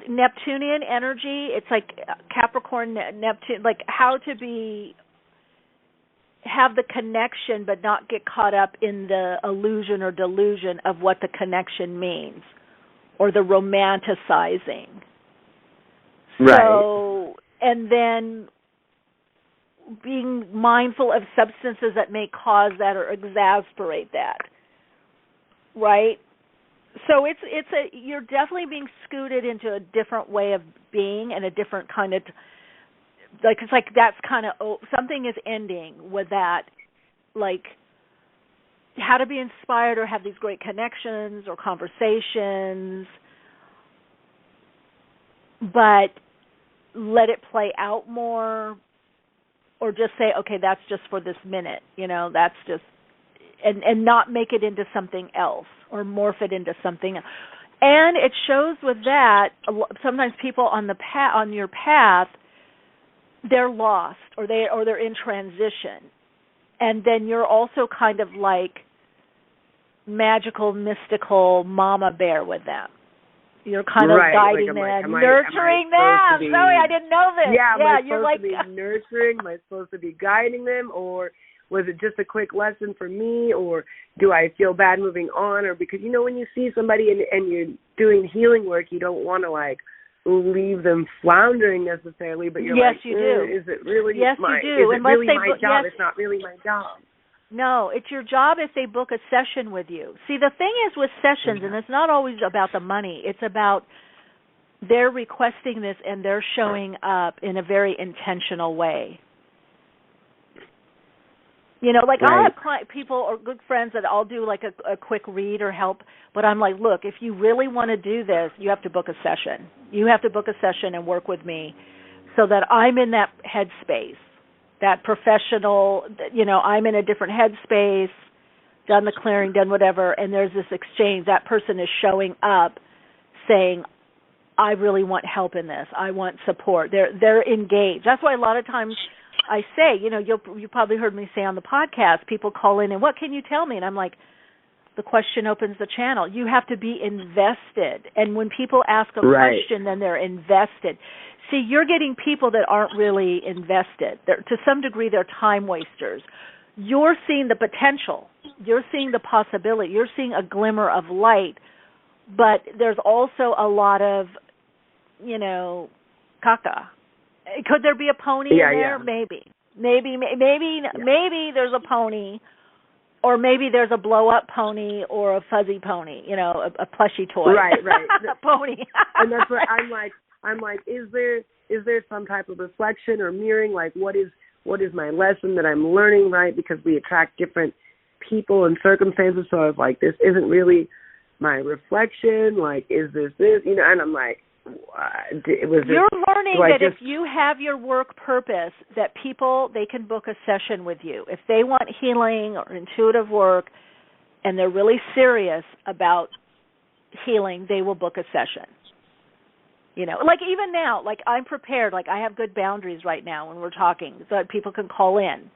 Neptunian energy, it's like Capricorn, Neptune, like how to have the connection but not get caught up in the illusion or delusion of what the connection means or the romanticizing. Right. So, and then being mindful of substances that may cause that or exasperate that. Right? So you're definitely being scooted into a different way of being and a different kind of, like, it's like that's kind of, something is ending with that, like how to be inspired or have these great connections or conversations, but let it play out more, or just say, okay, that's just for this minute, you know, that's just, and not make it into something else or morph it into something else. And it shows with that, sometimes people on your path, they're lost or they're in transition, and then you're also kind of like magical, mystical mama bear with them. You're kind of guiding them, nurturing them. Sorry, I didn't know this. Yeah, am I you're supposed to be nurturing? Am I supposed to be guiding them, or was it just a quick lesson for me, or do I feel bad moving on? Or because, you know, when you see somebody and you're doing healing work, you don't want to like leave them floundering necessarily, but you're yes, like, you do. Is it really yes, my, you do. is it really my job? Yes. It's not really my job. No, it's your job if they book a session with you. See, the thing is with sessions, and it's not always about the money, it's about they're requesting this and they're showing up in a very intentional way. You know, like I'll have people or good friends that I'll do like a quick read or help, but I'm like, look, if you really want to do this, you have to book a session. You have to book a session and work with me so that I'm in that headspace, that professional, you know, I'm in a different headspace, done the clearing, done whatever, and there's this exchange. That person is showing up saying, I really want help in this. I want support. They're engaged. That's why a lot of times I say, you know, you probably heard me say on the podcast, people call in and what can you tell me? And I'm like, the question opens the channel. You have to be invested. And when people ask a question, then they're invested. See, you're getting people that aren't really invested. To some degree, they're time wasters. You're seeing the potential. You're seeing the possibility. You're seeing a glimmer of light. But there's also a lot of, you know, caca. Could there be a pony in there? Yeah. Maybe there's a pony, or maybe there's a blow-up pony or a fuzzy pony, you know, a plushy toy. Right. A pony. And that's what I'm like, is there some type of reflection or mirroring? Like, what is my lesson that I'm learning, right? Because we attract different people and circumstances. So I was like, this isn't really my reflection. Like, is this, you know? And I'm like, you're learning that if you have your work purpose, that people, they can book a session with you. If they want healing or intuitive work and they're really serious about healing, they will book a session. Like even now, like I'm prepared. Like I have good boundaries right now when we're talking, so that people can call in.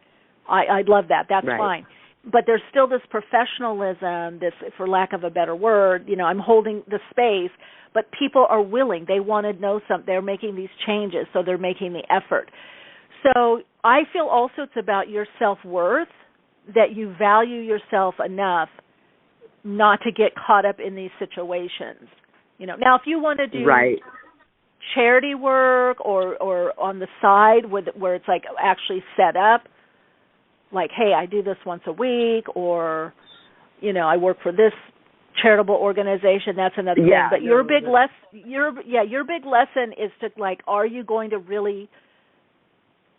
I'd love that. That's fine. But there's still this professionalism, this, for lack of a better word, I'm holding the space, but people are willing. They want to know something. They're making these changes, so they're making the effort. So I feel also it's about your self-worth, that you value yourself enough not to get caught up in these situations. Now if you want to do charity work or on the side where it's like actually set up, like, hey, I do this once a week, or, I work for this charitable organization, that's another thing. But your big lesson is to, like, are you going to really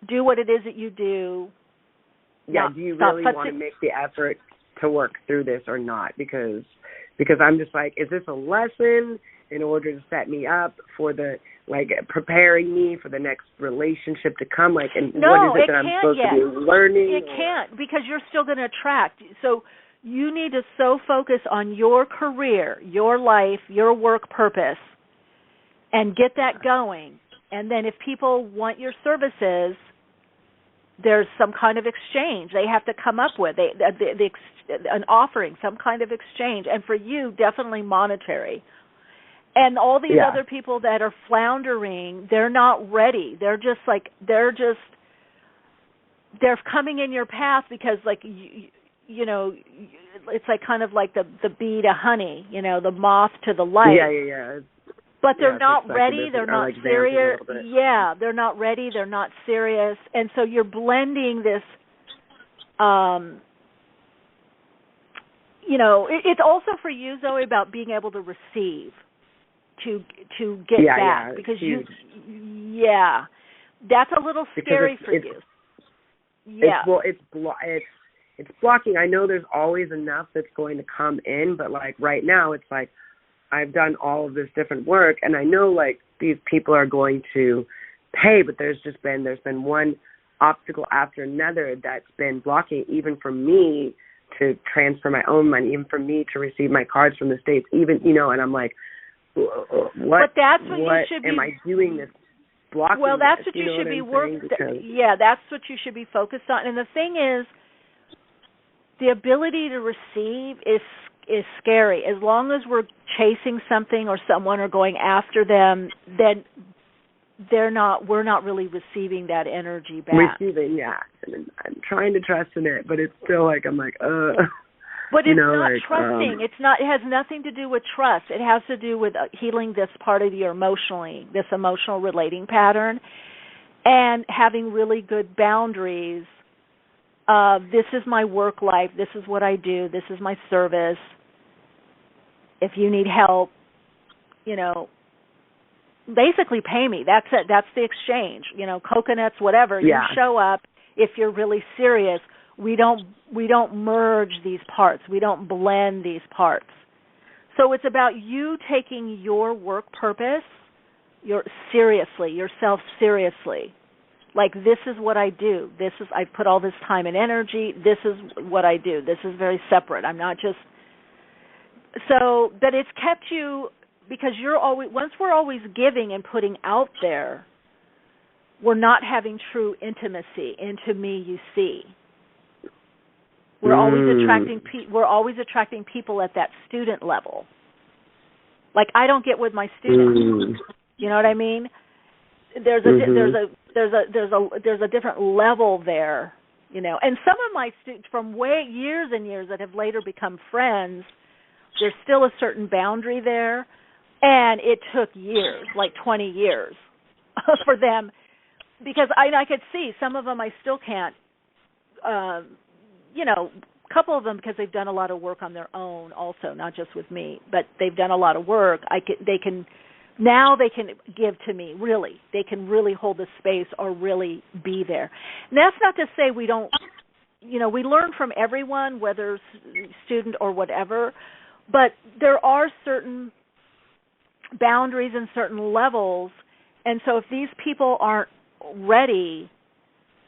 do what it is that you do? Yeah, do you really want to make the effort to work through this or not? Because I'm just like, is this a lesson in order to set me up for preparing me for the next relationship to come? Like, and what is it that I'm supposed to be learning? It can't, because you're still going to attract. So you need to so focus on your career, your life, your work purpose, and get that going. And then if people want your services, there's some kind of exchange they have to come up with, an offering, some kind of exchange. And for you, definitely monetary. And all these other people that are floundering, they're not ready. They're coming in your path because, like, it's like kind of like the bee to honey, the moth to the light. Yeah. But they're not ready. They're not serious. Yeah, they're not ready. They're not serious. And so you're blending this. It's also for you, Zoe, about being able to receive. To get back, because that's a little scary for you. It's blocking. I know there's always enough that's going to come in, but like right now, it's like I've done all of this different work, and I know like these people are going to pay, but there's been one obstacle after another that's been blocking, even for me to transfer my own money, even for me to receive my cards from the States, even and I'm like, what you should am I doing this blocking? Well, that's this, what you should be working. That's what you should be focused on. And the thing is, the ability to receive is scary. As long as we're chasing something or someone or going after them, then we're not really receiving that energy back. Receiving, and I'm trying to trust in it, but it's still like I'm like, But it's not trusting. It has nothing to do with trust. It has to do with healing this part of your this emotional relating pattern, and having really good boundaries. This is my work life. This is what I do. This is my service. If you need help, basically pay me. That's it. That's the exchange. Coconuts, whatever. You show up if you're really serious. We don't merge these parts. We don't blend these parts. So it's about you taking your work purpose yourself seriously. Like, this is what I do. I put all this time and energy. This is what I do. This is very separate. I'm not just that it's kept you, because once we're always giving and putting out there, we're not having true intimacy into me, you see. We're always attracting people at that student level. Like, I don't get with my students. You know what I mean? There's a different level there, And some of my students from years and years that have later become friends, there's still a certain boundary there, and it took years, like 20 years, for them, because I could see some of them I still can't. A couple of them, because they've done a lot of work on their own also, not just with me, but they've done a lot of work. They can give to me, really. They can really hold the space or really be there. And that's not to say we don't, we learn from everyone, whether student or whatever, but there are certain boundaries and certain levels, and so if these people aren't ready,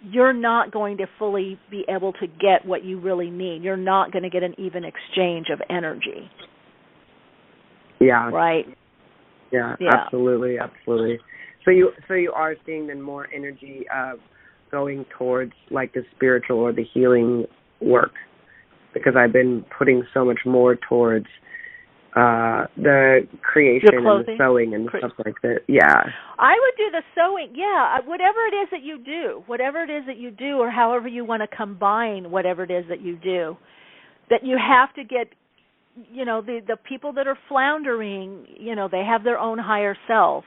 you're not going to fully be able to get what you really need. You're not going to get an even exchange of energy. Yeah. Right? Yeah, Yeah. absolutely. So you are seeing then more energy going towards like the spiritual or the healing work, because I've been putting so much more towards the creation and the sewing and stuff like that. Yeah. I would do the sewing. Yeah, whatever it is that you do, or however you want to combine whatever it is that you do, that you have to get, the people that are floundering, they have their own higher self.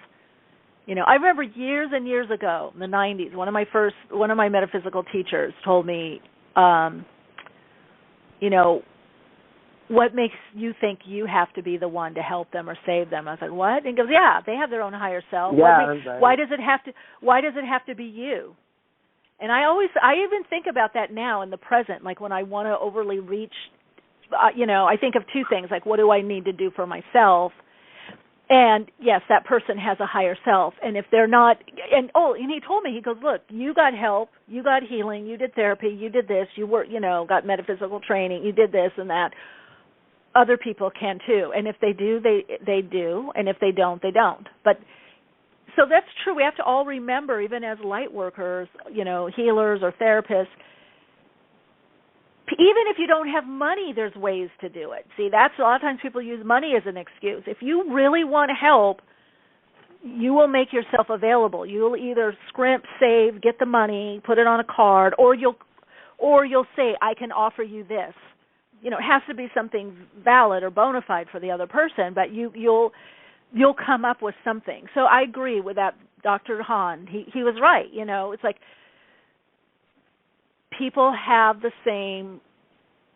I remember years and years ago, in the 90s, one of my metaphysical teachers told me, what makes you think you have to be the one to help them or save them? I was like, what? And he goes, yeah, they have their own higher self. Yeah, why does it have to be you? And I even think about that now in the present, like when I want to overly reach, I think of two things, like what do I need to do for myself? And yes, that person has a higher self. And if they're not, and he told me, he goes, look, you got help, you got healing, you did therapy, you did this, you were, got metaphysical training, you did this and that. Other people can too. And if they do, they do. And if they don't, they don't. But so that's true. We have to all remember, even as light workers, healers or therapists, even if you don't have money, there's ways to do it. See, that's a lot of times people use money as an excuse. If you really want help, you will make yourself available. You'll either scrimp, save, get the money, put it on a card, or you'll say, I can offer you this. It has to be something valid or bona fide for the other person, but you'll come up with something. So I agree with that, Dr. Hahn. He was right. It's like people have the same,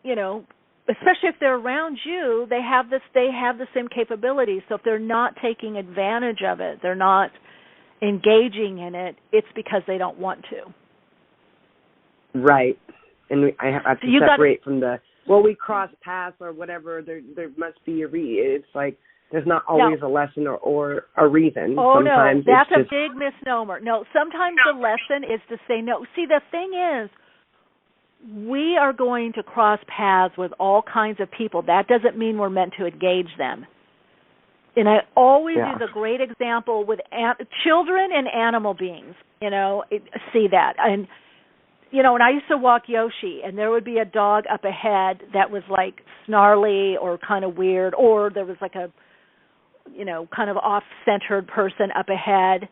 especially if they're around you, they have the same capabilities. So if they're not taking advantage of it, they're not engaging in it, it's because they don't want to. Right. And I have to separate from we cross paths or whatever. There must be it's like there's not always a lesson or a reason. Oh, sometimes no, that's a big misnomer. No, sometimes the lesson is to say no. See, the thing is, we are going to cross paths with all kinds of people. That doesn't mean we're meant to engage them. And I always use a great example with children and animal beings, see that. And when I used to walk Yoshi, and there would be a dog up ahead that was like snarly or kind of weird, or there was like a, kind of off-centered person up ahead,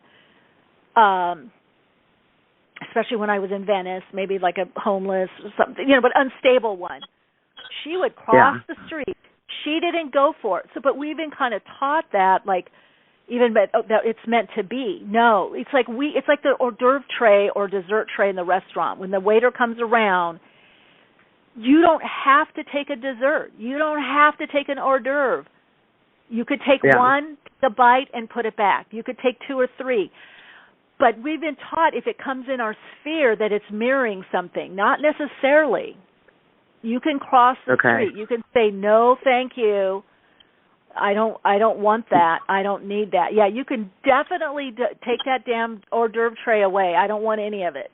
especially when I was in Venice, maybe like a homeless or something, but unstable one. She would cross the street. She didn't go for it. So, but we've been kind of taught that, like, that it's meant to be. No, it's like the hors d'oeuvre tray or dessert tray in the restaurant. When the waiter comes around, you don't have to take a dessert. You don't have to take an hors d'oeuvre. You could take one, the bite, and put it back. You could take two or three. But we've been taught if it comes in our sphere that it's mirroring something. Not necessarily. You can cross the street. You can say, no, thank you. I don't want that. I don't need that. Yeah, you can definitely take that damn hors d'oeuvre tray away. I don't want any of it.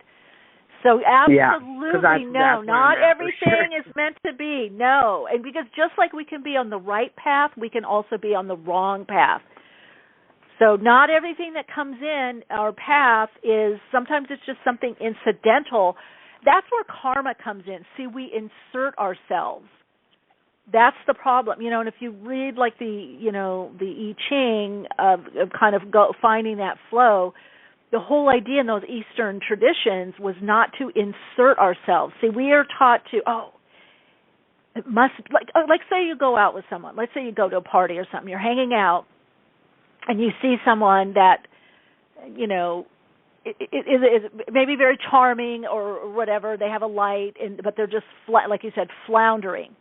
So absolutely no. Not everything is meant to be. No. And because just like we can be on the right path, we can also be on the wrong path. So not everything that comes in our path is, sometimes it's just something incidental. That's where karma comes in. See, we insert ourselves. That's the problem, and if you read like the I Ching of kind of finding that flow, the whole idea in those Eastern traditions was not to insert ourselves. See, we are taught to, it must, like say you go out with someone. Let's say you go to a party or something. You're hanging out, and you see someone that, is maybe very charming or whatever. They have a light, but they're just, like you said, floundering.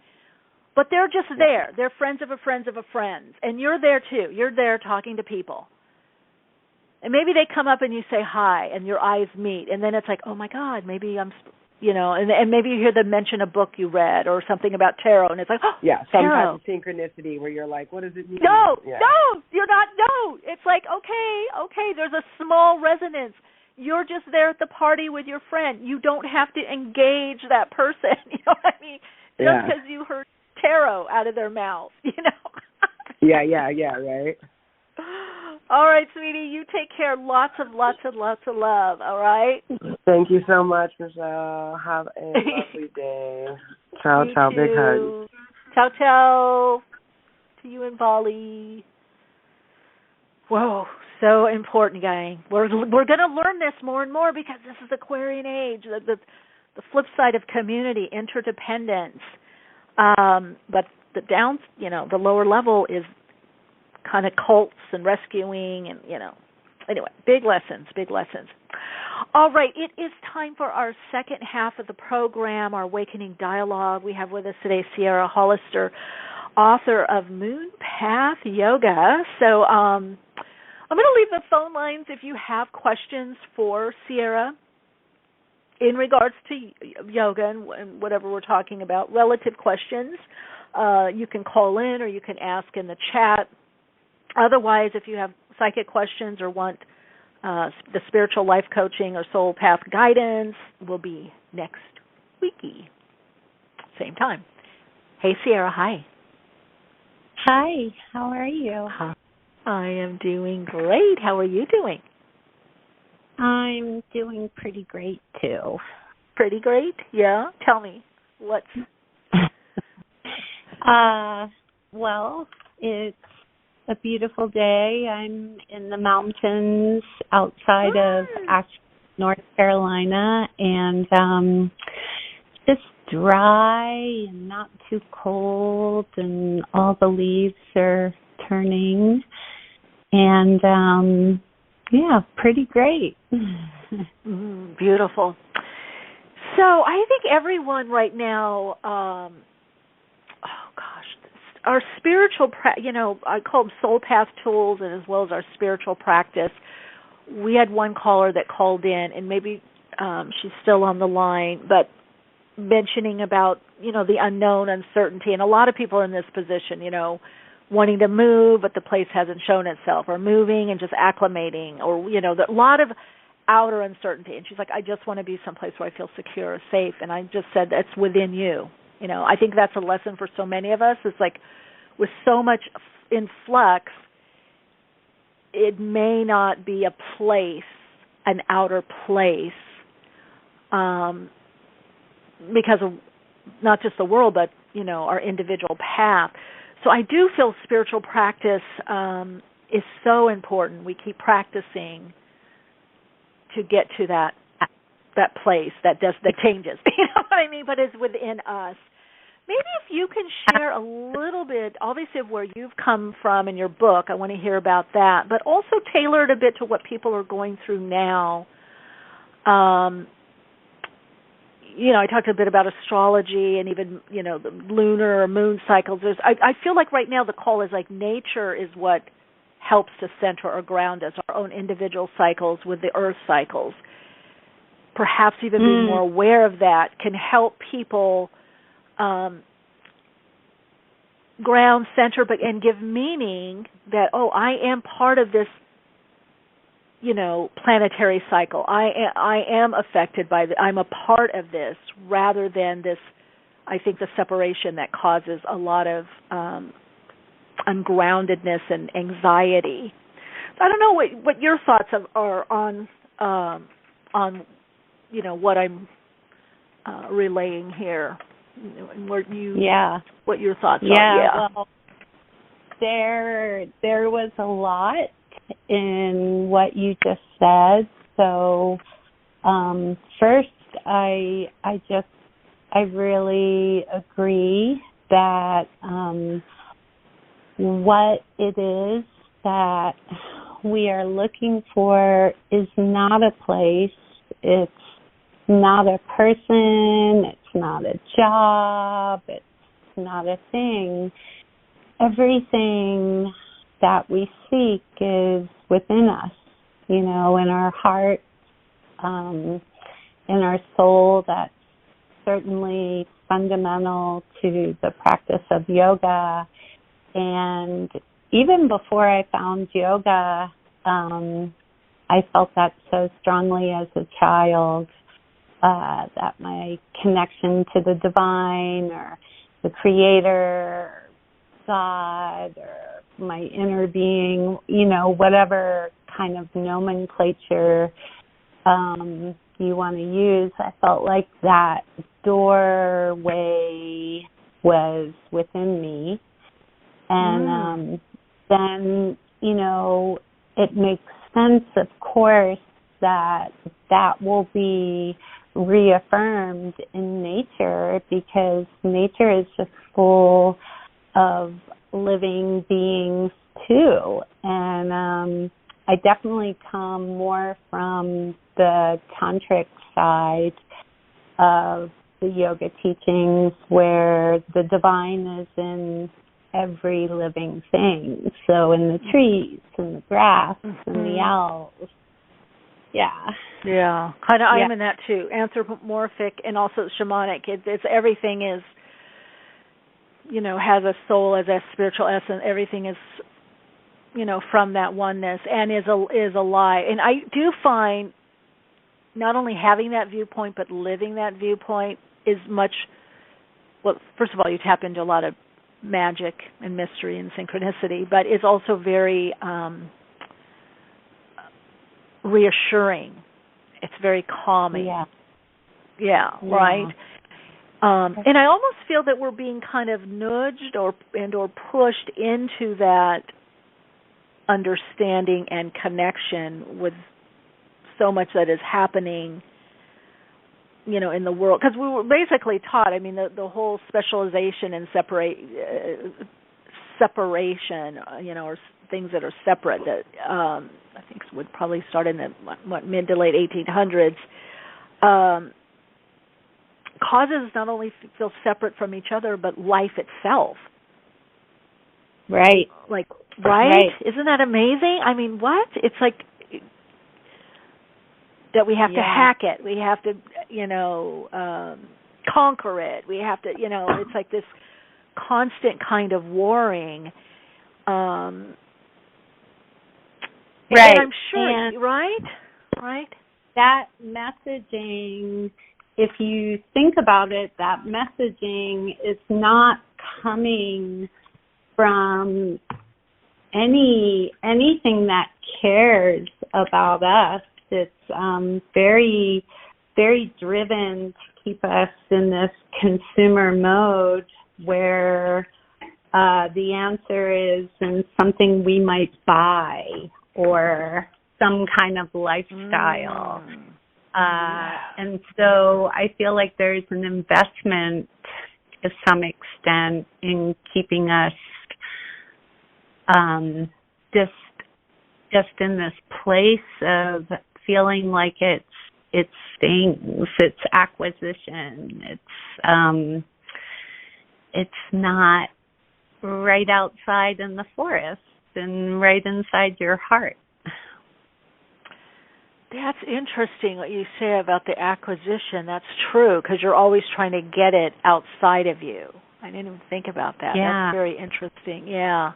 But they're just there. They're friends of a friends of a friend. And you're there, too. You're there talking to people. And maybe they come up and you say hi, and your eyes meet. And then it's like, oh, my God, maybe I'm, and maybe you hear them mention a book you read or something about tarot. And it's like, oh, some tarot. type of synchronicity where you're like, what does it mean? No, you're not. No. It's like, okay, there's a small resonance. You're just there at the party with your friend. You don't have to engage that person. You know what I mean? Just because you heard tarot out of their mouth, Yeah, right. All right, sweetie, you take care. Lots of love, all right? Thank you so much, Michelle. Have a lovely day. Ciao, ciao, big hug. Ciao, ciao to you and Bali. Whoa, so important, gang. We're going to learn this more and more because this is Aquarian age, the flip side of community, interdependence. But the lower level is kind of cults and rescuing and, anyway, big lessons. All right, it is time for our second half of the program, our Awakening Dialogue. We have with us today Sierra Hollister, author of Moon Path Yoga. So I'm going to leave the phone lines if you have questions for Sierra in regards to yoga and whatever we're talking about, relative questions. You can call in or you can ask in the chat. Otherwise, if you have psychic questions or want the spiritual life coaching or soul path guidance, will be next weeky, same time. Hey, Sierra, hi. Hi, how are you? Hi. I am doing great. How are you doing? I'm doing pretty great, too. Pretty great? Yeah? Tell me. What's... Well, it's a beautiful day. I'm in the mountains outside of North Carolina, and just dry and not too cold, and all the leaves are turning, and pretty great. Beautiful. So I think everyone right now, our spiritual, I call them soul path tools, and as well as our spiritual practice. We had one caller that called in, and maybe she's still on the line, but mentioning about, the unknown, uncertainty, and a lot of people are in this position, wanting to move, but the place hasn't shown itself, or moving and just acclimating, or, a lot of outer uncertainty. And she's like, I just want to be someplace where I feel secure, safe. And I just said, that's within you. I think that's a lesson for so many of us. It's like with so much in flux, it may not be a place, an outer place, because of not just the world, but, our individual path. So I do feel spiritual practice is so important. We keep practicing to get to that place that changes. You know what I mean? But it's within us. Maybe if you can share a little bit, obviously, of where you've come from in your book. I want to hear about that, but also tailor it a bit to what people are going through now. I talked a bit about astrology and even, the lunar or moon cycles. I feel like right now the call is like nature is what helps to center or ground us, our own individual cycles with the earth cycles. Perhaps even being more aware of that can help people ground, center, and give meaning that, I am part of this, planetary cycle. I am affected by I'm a part of this, rather than this, I think, the separation that causes a lot of ungroundedness and anxiety. I don't know what your thoughts are on what I'm relaying here, and what your thoughts are. Yeah. Well, there was a lot in what you just said. So first, I really agree that what it is that we are looking for is not a place, it's not a person, it's not a job, it's not a thing. Everything that we seek is within us, in our heart, in our soul. That's certainly fundamental to the practice of yoga. And even before I found yoga, I felt that so strongly as a child, that my connection to the divine or the creator, God, or my inner being, whatever kind of nomenclature you want to use. I felt like that doorway was within me. And then, it makes sense, of course, that will be reaffirmed in nature, because nature is just full of living beings too. And I definitely come more from the tantric side of the yoga teachings, where the divine is in every living thing. So in the trees, in the grass, in the owls. Yeah. Yeah. Kind of. I'm in that too. Anthropomorphic and also shamanic. It's everything is, has a soul, as a spiritual essence. Everything is, from that oneness and is alive. And I do find not only having that viewpoint, but living that viewpoint is much. Well, first of all, you tap into a lot of magic and mystery and synchronicity, but it's also very reassuring. It's very calming. Yeah, right. And I almost feel that we're being kind of nudged or pushed into that understanding and connection with so much that is happening, in the world. Because we were basically taught, the whole specialization and separation, or things that are separate, that I think would probably start in the mid to late 1800s, causes not only feel separate from each other, but life itself. Right. Right? Isn't that amazing? What? It's like that we have to hack it. We have to, conquer it. We have to, it's like this constant kind of warring. Right. And I'm sure, right? That messaging, if you think about it, that messaging is not coming from anything that cares about us. It's very, very driven to keep us in this consumer mode, where the answer is in something we might buy or some kind of lifestyle. And so I feel like there's an investment to some extent in keeping us just in this place of feeling like it's things, it's acquisition, it's not right outside in the forest and right inside your heart. That's interesting what you say about the acquisition. That's true, because you're always trying to get it outside of you. I didn't even think about that. Yeah. That's very interesting. Yeah.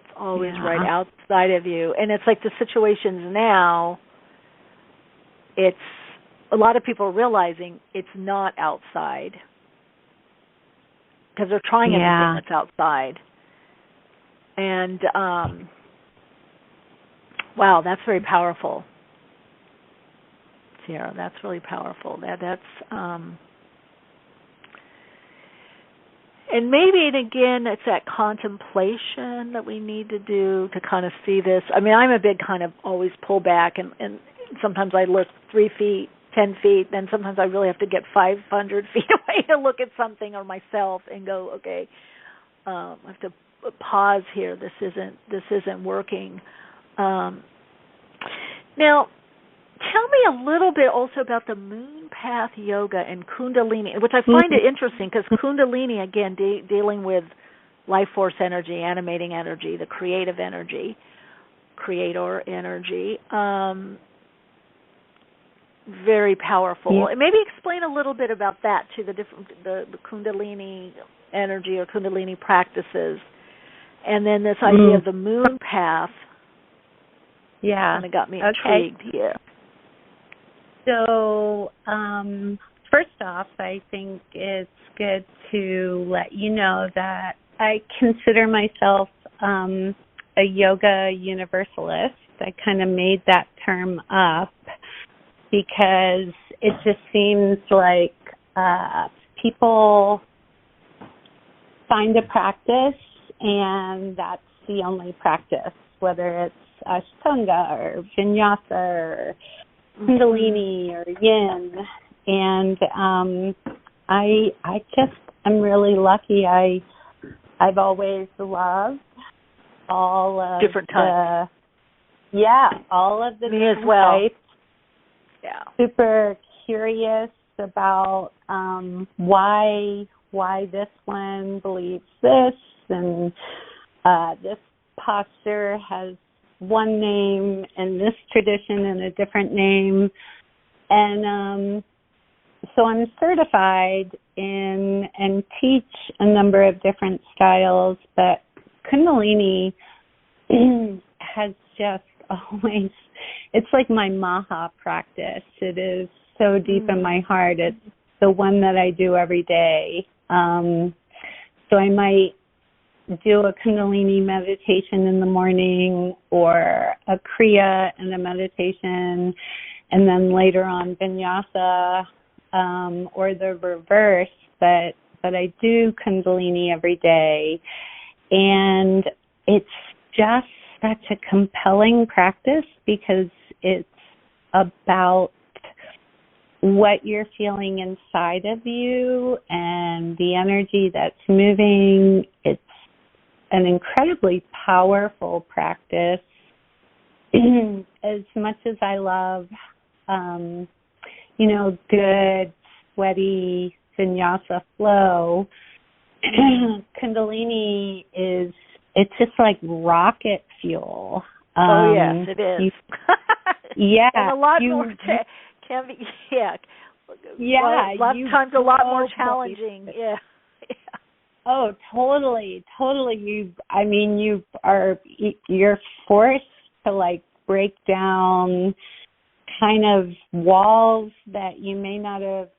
It's always right outside of you. And it's like the situations now, it's a lot of people realizing it's not outside, because they're trying everything that's outside. And wow, that's very powerful, Sierra. That's really powerful. That's and maybe, and again, it's that contemplation that we need to do to kind of see this. I'm a big kind of always pull back, and sometimes I look 3 feet, 10 feet, then sometimes I really have to get 500 feet away to look at something or myself and go, okay, I have to pause here. This isn't working. Now, tell me a little bit also about the Moon Path Yoga and Kundalini, which I find it interesting, because Kundalini, again, dealing with life force energy, animating energy, the creative energy, creator energy, very powerful. Yeah. And maybe explain a little bit about that too, the Kundalini energy or Kundalini practices, and then this idea of the Moon Path. Yeah, kind of got me intrigued here. So, first off, I think it's good to let you know that I consider myself a yoga universalist. I kind of made that term up because it just seems like people find a practice and that's the only practice, whether it's Ashtanga or Vinyasa or Kundalini or Yin. And I just am really lucky. I've always loved all of different types. All of the Me different as well. types. Yeah. Super curious about why this one believes this, and this posture has one name and this tradition and a different name. And so I'm certified in and teach a number of different styles, but Kundalini has just always, it's like my Maha practice. It is so deep in my heart. It's the one that I do every day. So I might do a Kundalini meditation in the morning or a Kriya and a meditation, and then later on Vinyasa, or the reverse, but I do Kundalini every day. And it's just such a compelling practice because it's about what you're feeling inside of you and the energy that's moving. It's an incredibly powerful practice. As much as I love, good, sweaty Vinyasa flow, Kundalini it's just like rocket fuel. Yes, it is. Yeah. And a lot more can be, lots of times a lot more challenging. Yeah. Oh, totally. You're forced to like break down kind of walls that you may not have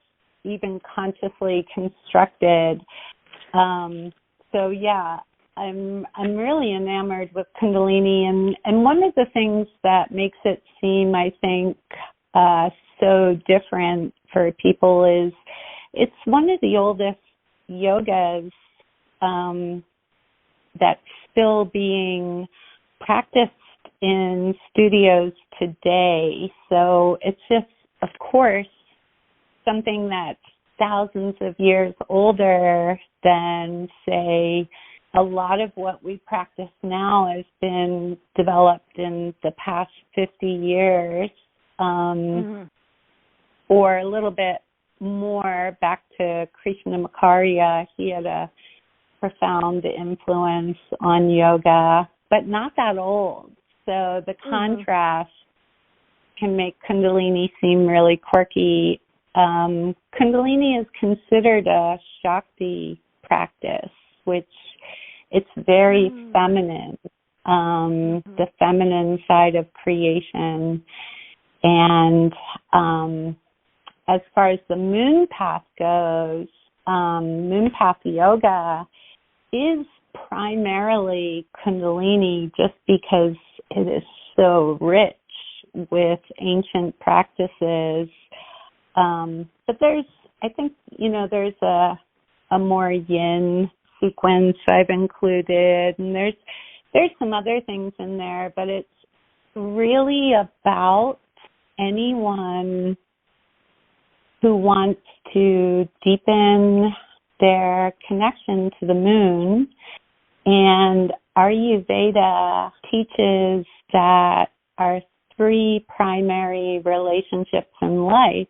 even consciously constructed. So yeah, I'm really enamored with Kundalini, and one of the things that makes it seem, I think, so different for people is it's one of the oldest yogas that's still being practiced in studios today. So it's just, of course, something that's thousands of years older than, say, a lot of what we practice now has been developed in the past 50 years, or a little bit more back to Krishnamacharya. He had a profound influence on yoga, but not that old. So the contrast can make Kundalini seem really quirky. Kundalini is considered a Shakti practice, which it's very feminine, the feminine side of creation. And as far as the moon path goes, moon path yoga is primarily Kundalini just because it is so rich with ancient practices. But there's a more yin sequence I've included, and there's some other things in there, but it's really about anyone who wants to deepen their connection to the moon. And Ayurveda teaches that our three primary relationships in life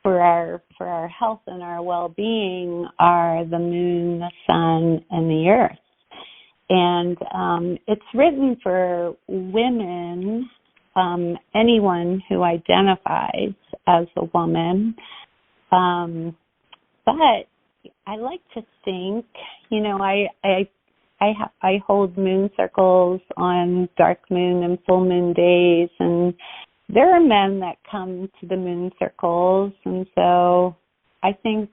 for our health and our well-being are the moon, the sun, and the earth. And it's written for women, anyone who identifies as a woman. But I like to think, I hold moon circles on dark moon and full moon days, and there are men that come to the moon circles, and so I think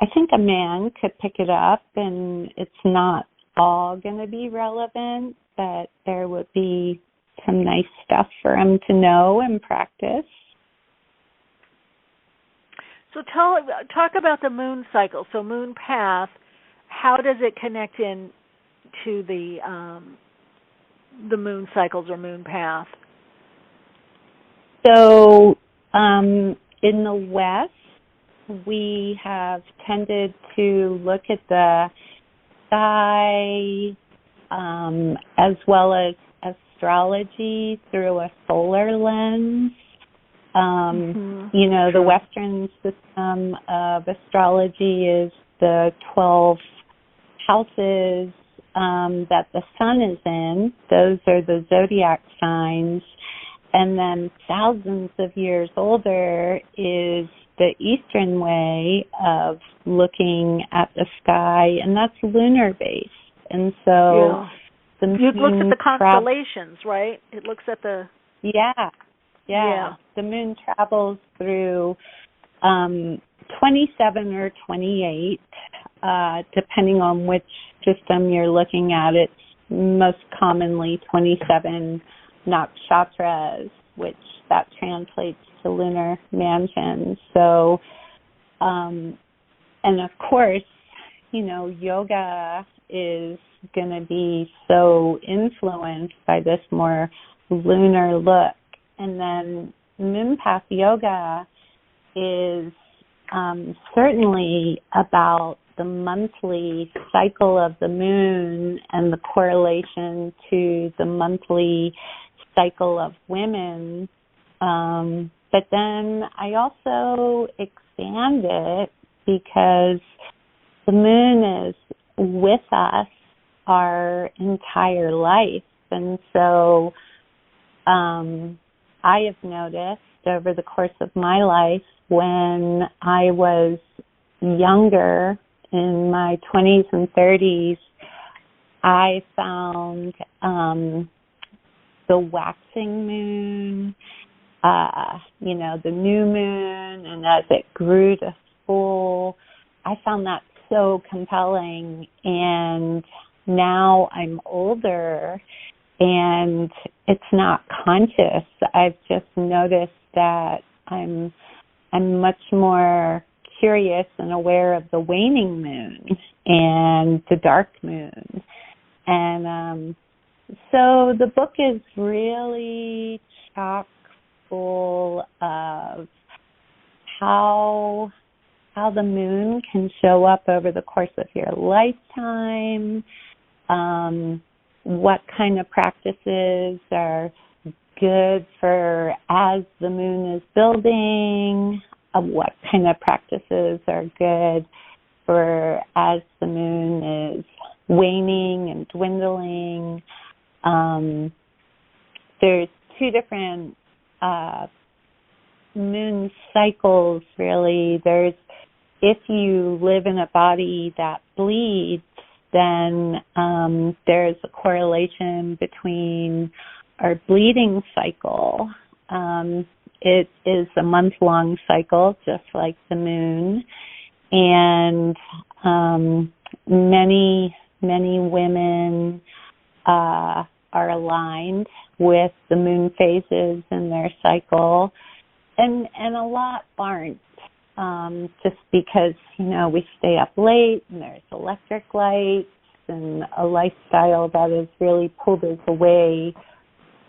I think a man could pick it up, and it's not all going to be relevant, but there would be some nice stuff for him to know and practice. So talk about the moon cycle. So moon path, how does it connect in to the moon cycles or moon path? So in the West, we have tended to look at the sky as well as astrology through a solar lens. You know, the Western system of astrology is the 12 houses that the sun is in. Those are the zodiac signs. And then thousands of years older is the Eastern way of looking at the sky, and that's lunar-based. And so the moon it looks at the constellations, right? It looks at the... Yeah. The moon travels through 27 or 28, depending on which system you're looking at. It's most commonly 27 nakshatras, which that translates to lunar mansions. So, and of course, you know, yoga is going to be so influenced by this more lunar look. And then moon path yoga is certainly about the monthly cycle of the moon and the correlation to the monthly cycle of women. But then I also expand it because the moon is with us our entire life. And so I have noticed over the course of my life when I was younger, in my 20s and 30s, I found the waxing moon, you know, the new moon, and as it grew to full, I found that so compelling. And now I'm older and it's not conscious. I've just noticed that I'm much more curious and aware of the waning moon and the dark moon. And so the book is really chock full of how the moon can show up over the course of your lifetime, what kind of practices are good for as the moon is building, what kind of practices are good for as the moon is waning and dwindling. There's two different moon cycles, really. There's, if you live in a body that bleeds, then there's a correlation between our bleeding cycle. It is a month-long cycle, just like the moon. And many women are aligned with the moon phases in their cycle, and a lot aren't, just because, you know, we stay up late and there's electric lights and a lifestyle that has really pulled us away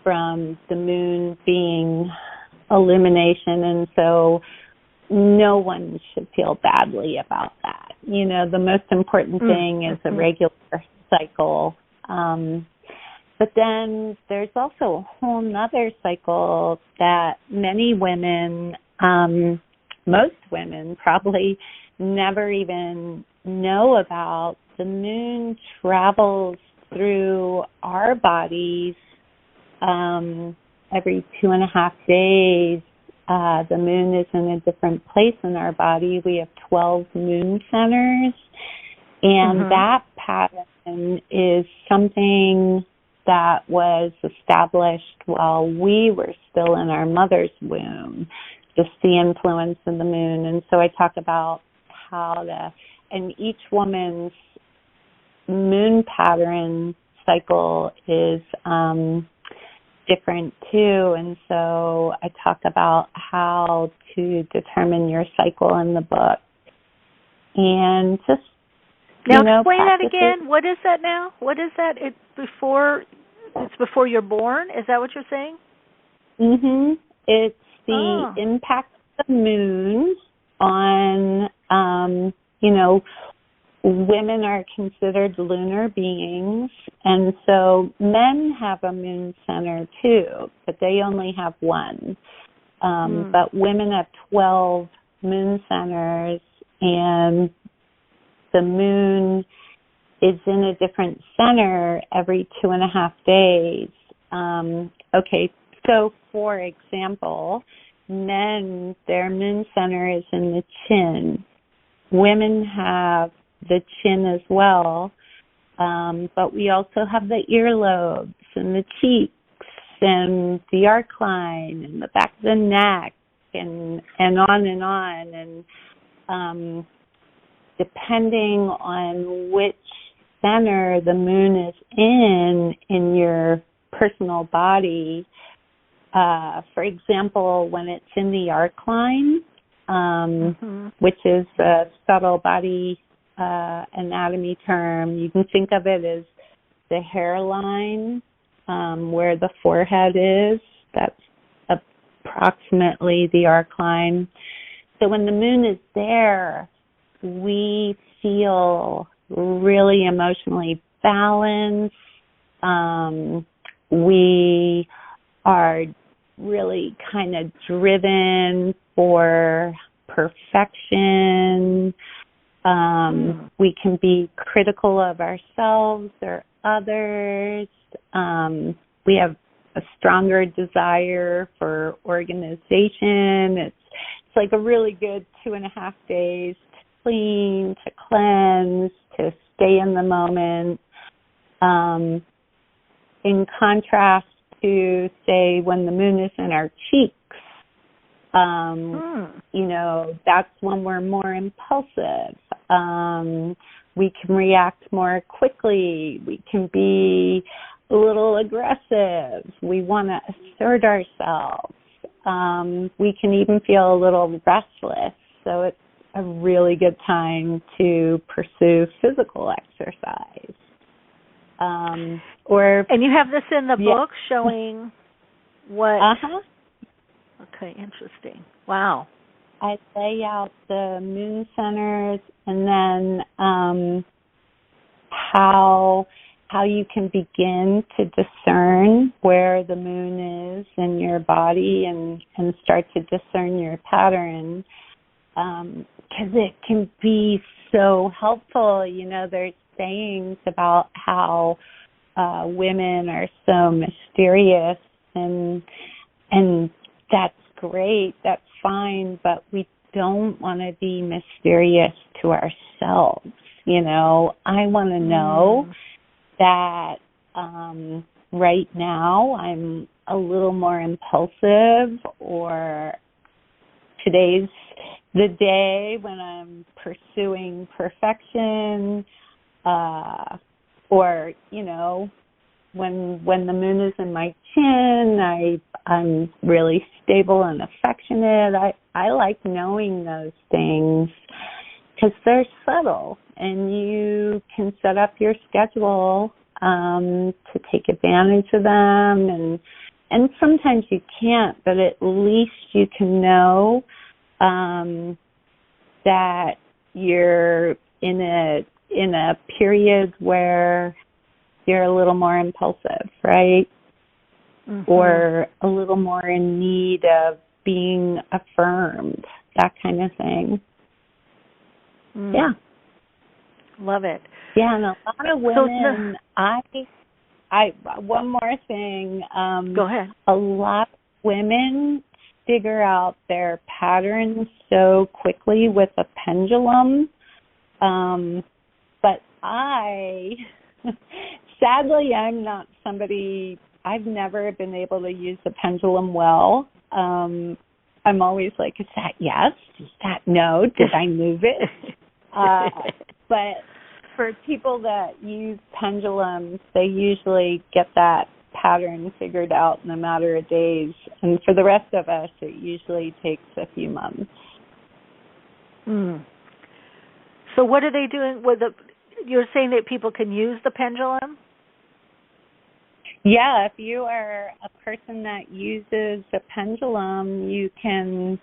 from the moon being illumination. And so no one should feel badly about that. You know, the most important thing is a regular cycle. But then there's also a whole nother cycle that many women, most women probably never even know about. The moon travels through our bodies every 2.5 days. The moon is in a different place in our body. We have 12 moon centers, and that pattern is something that was established while we were still in our mother's womb, just the influence of the moon. And so I talk about and each woman's moon pattern cycle is different too, and so I talk about how to determine your cycle in the book. And just now explain that again. What is that now? What is that? It's before you're born? Is that what you're saying? Mhm. It's the impact of the moon on women are considered lunar beings, and so men have a moon center too, but they only have one. But women have 12 moon centers, and the moon is in a different center every 2.5 days. Okay, so for example, men, their moon center is in the chin. Women have the chin as well, but we also have the earlobes and the cheeks and the arc line and the back of the neck and on and on. And depending on which center the moon is in your personal body, for example, when it's in the arc line, which is a subtle body anatomy term, you can think of it as the hairline where the forehead is. That's approximately the arc line. So when the moon is there, we feel really emotionally balanced. We are really kind of driven for perfection. We can be critical of ourselves or others. We have a stronger desire for organization. It's like a really good 2.5 days to clean, to cleanse, to stay in the moment. In contrast to, say, when the moon is in our cheeks, that's when we're more impulsive. We can react more quickly. We can be a little aggressive. We want to assert ourselves. We can even feel a little restless. So it's a really good time to pursue physical exercise. And you have this in the book showing what? Okay, interesting. Wow. I lay out the moon centers and then how you can begin to discern where the moon is in your body and start to discern your pattern, because it can be so helpful. There's sayings about how women are so mysterious, and that's great, that's fine, but we don't want to be mysterious to ourselves. I want to know that right now I'm a little more impulsive, or today's the day when I'm pursuing perfection, or when the moon is in my chin, I'm really stable and affectionate. I like knowing those things because they're subtle, and you can set up your schedule to take advantage of them, and sometimes you can't, but at least you can know that you're in a period where you're a little more impulsive, right? Or a little more in need of being affirmed, that kind of thing. Yeah. Love it. Yeah, and a lot of women, I one more thing. Go ahead. A lot of women figure out their patterns so quickly with a pendulum, but sadly, I'm not somebody, I've never been able to use the pendulum well. I'm always like, is that yes? Is that no? Did I move it? But for people that use pendulums, they usually get that pattern figured out in a matter of days. And for the rest of us, it usually takes a few months. So what are they doing with the? You're saying that people can use the pendulum? Yeah, if you are a person that uses a pendulum, you can,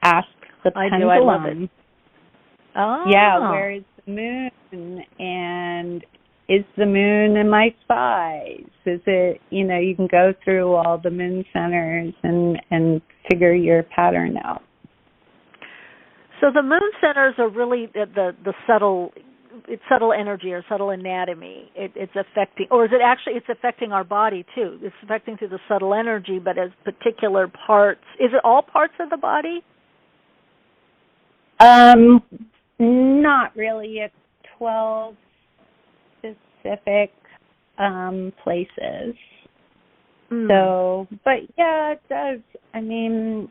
ask the pendulum. I love it. Oh. Yeah, where is the moon? And is the moon in my spies? Is it, you can go through all the moon centers and figure your pattern out. So the moon centers are really the subtle energy or subtle anatomy. It's affecting, or is it actually, it's affecting our body too. It's affecting through the subtle energy, but as particular parts. Is it all parts of the body? Not really. It's 12 specific places. So, but yeah, it does. I mean,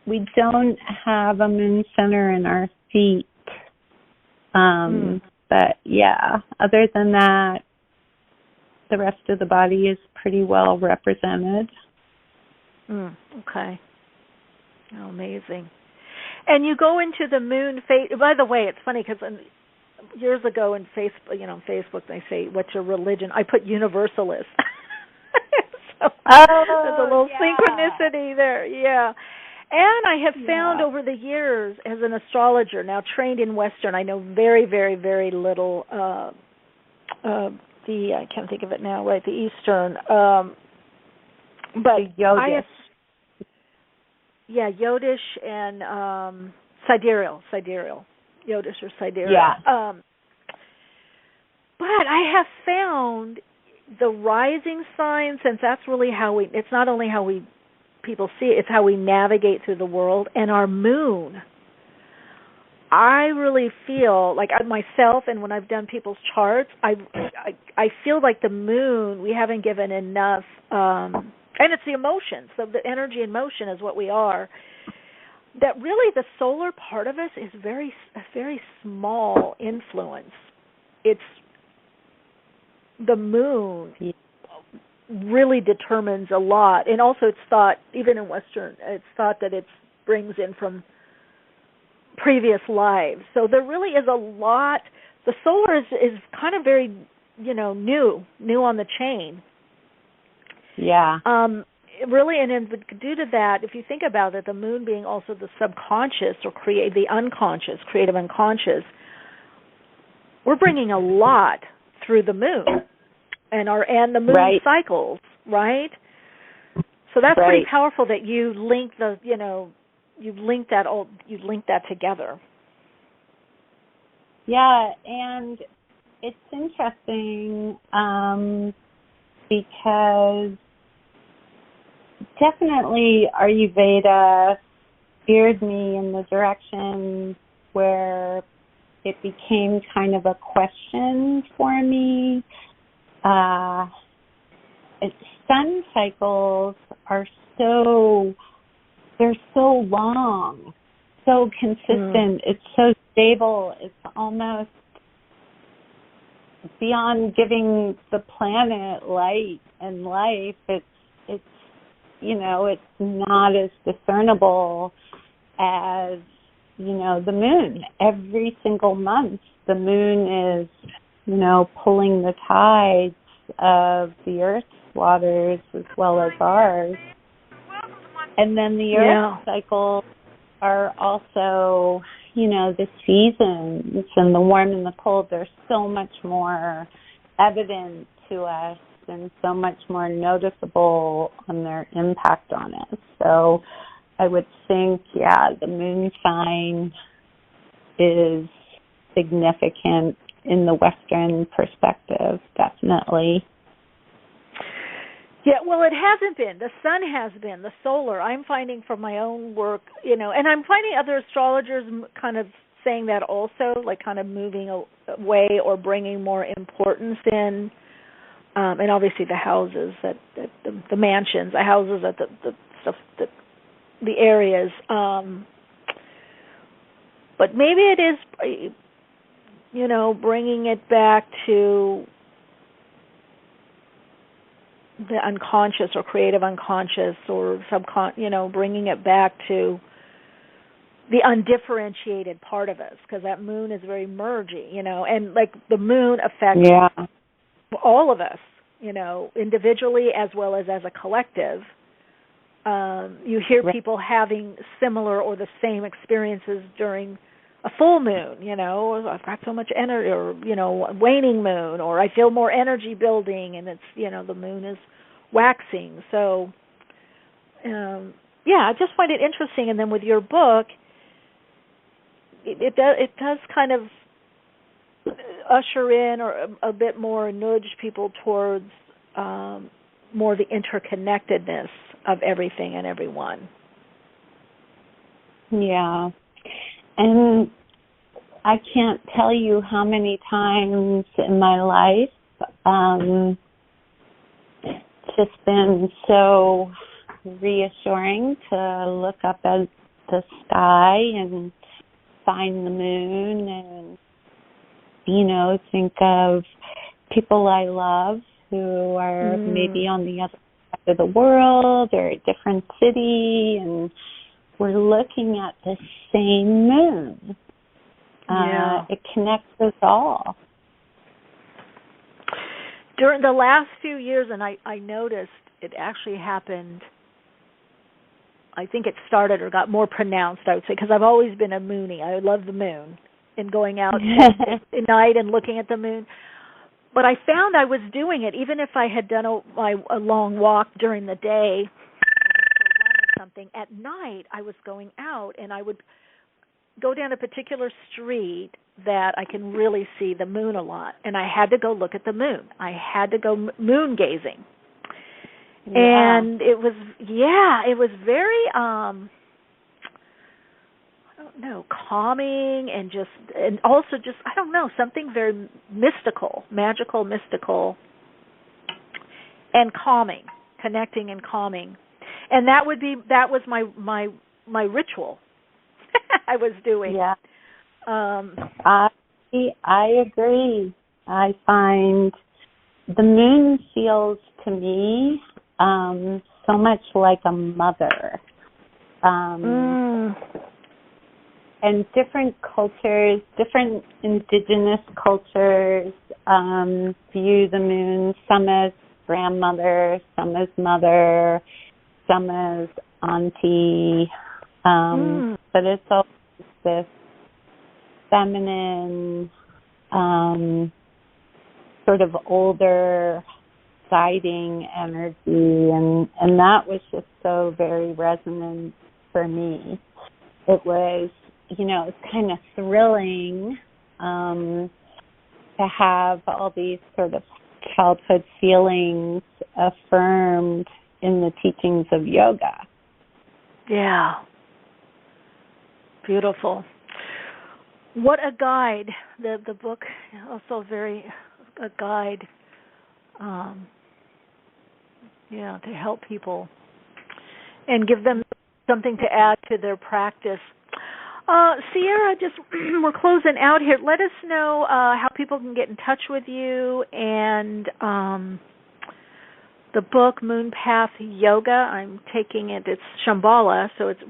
we don't have a moon center in our feet. But yeah, other than that, the rest of the body is pretty well represented. Okay. Oh, amazing. And you go into the moon phase. By the way, it's funny because years ago in Facebook, they say, "What's your religion?" I put Universalist. So there's a little synchronicity there. Yeah. And I have found over the years, as an astrologer, now trained in Western, I know very, very, very little. I can't think of it now. Right, the Eastern. But Yodish. Yodish and sidereal, Yodish or sidereal. Yeah. But I have found the rising sign, since that's really how it's not only how people see it, it's how we navigate through the world, and our moon. I really feel like myself, and when I've done people's charts, I feel like the moon, we haven't given enough, and it's the emotions, so the energy and motion is what we are, that really the solar part of us is a very small influence. It's the moon really determines a lot, and also it's thought, even in Western, it's thought that it brings in from previous lives. So there really is a lot. The solar is kind of very, new on the chain. Yeah. Really, and due to that, if you think about it, the moon being also the subconscious or the unconscious, creative unconscious, we're bringing a lot through the moon and the moon cycles, right? So that's pretty powerful that you link you link that together. Yeah, and it's interesting because definitely Ayurveda steered me in the direction where it became kind of a question for me. Sun cycles are they're so long, so consistent, it's so stable, it's almost beyond giving the planet light and life. It's not as discernible as, the moon. Every single month, the moon is, pulling the tides of the Earth's waters as well as ours. And then the Earth cycles are also, the seasons and the warm and the cold. They're so much more evident to us and so much more noticeable on their impact on us. So I would think, the moon sign is significant in the Western perspective, definitely. Yeah, well, it hasn't been. The sun has been, the solar. I'm finding from my own work, and I'm finding other astrologers kind of saying that also, like kind of moving away or bringing more importance in, and obviously the houses, the mansions, the houses, the stuff, the areas. But maybe it is, bringing it back to the unconscious or creative unconscious or bringing it back to the undifferentiated part of us, because that moon is very mergy, and like the moon affects all of us, individually as well as a collective. You hear people having similar or the same experiences during a full moon, I've got so much energy, or, waning moon, or I feel more energy building, and it's, the moon is waxing. So, I just find it interesting. And then with your book, it does kind of usher in or a bit more nudge people towards more the interconnectedness of everything and everyone. Yeah. And I can't tell you how many times in my life it's just been so reassuring to look up at the sky and find the moon and, think of people I love who are maybe on the other side of the world or a different city, and we're looking at the same moon. It connects us all. During the last few years, and I noticed it actually happened, I think it started or got more pronounced, I would say, because I've always been a moonie. I love the moon and going out at night and looking at the moon. But I found I was doing it, even if I had done a long walk during the day or something. At night, I was going out, and I would go down a particular street that I can really see the moon a lot, and I had to go look at the moon. I had to go moon gazing. Yeah. And it was very, calming, and also something very mystical, magical, mystical, and calming, connecting and calming. And that was my ritual I was doing. Yeah. I agree. I find the moon feels to me so much like a mother. And different cultures, different indigenous cultures view the moon, some as grandmother, some as mother, some as auntie. But it's always this feminine, sort of older, guiding energy, and that was just so very resonant for me. It was, it's kind of thrilling to have all these sort of childhood feelings affirmed in the teachings of yoga. Yeah. Beautiful. What a guide. The book also a guide to help people and give them something to add to their practice. Sierra, we're closing out here. Let us know how people can get in touch with you and the book Moon Path Yoga. I'm taking it. It's Shambhala, so it's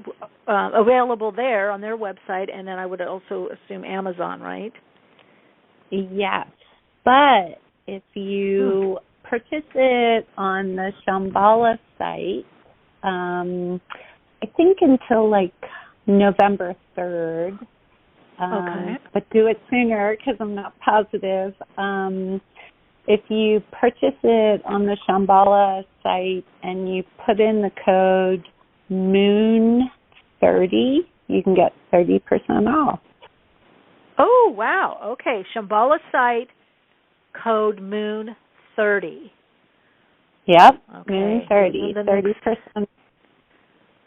available there on their website, and then I would also assume Amazon, right? Yes, but if you purchase it on the Shambhala site, I think until November 3rd. Okay. But do it sooner because I'm not positive. If you purchase it on the Shambhala site and you put in the code MOON30, you can get 30% off. Oh, wow. Okay. Shambhala site, code MOON30. Yep. Okay. MOON30, 30%.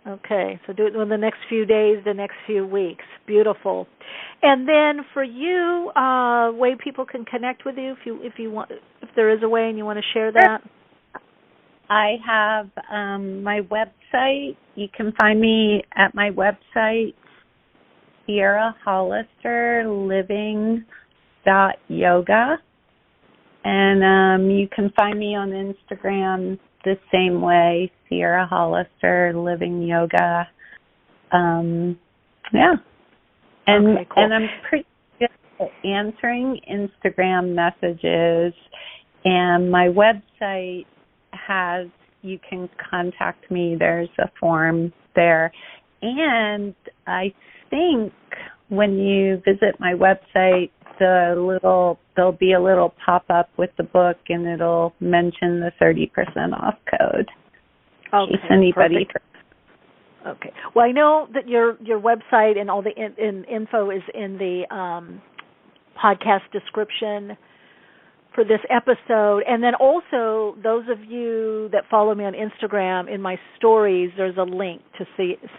Okay, so do it in the next few days, the next few weeks. Beautiful. And then for you, way people can connect with you if you want, if there is a way and you want to share that. I have my website. You can find me at my website, Sierra Hollister Living.yoga. And you can find me on Instagram the same way, Sierra Hollister Living Yoga. Yeah. And okay, cool. And I'm pretty good at answering Instagram messages, and my website has, you can contact me. There's a form there. And I think when you visit my website, there'll be a little pop-up with the book, and it'll mention the 30% off code. Okay, in case anybody. perfect. Okay. Well, I know that your website and all the info is in the podcast description for this episode. And then also, those of you that follow me on Instagram, in my stories, there's a link to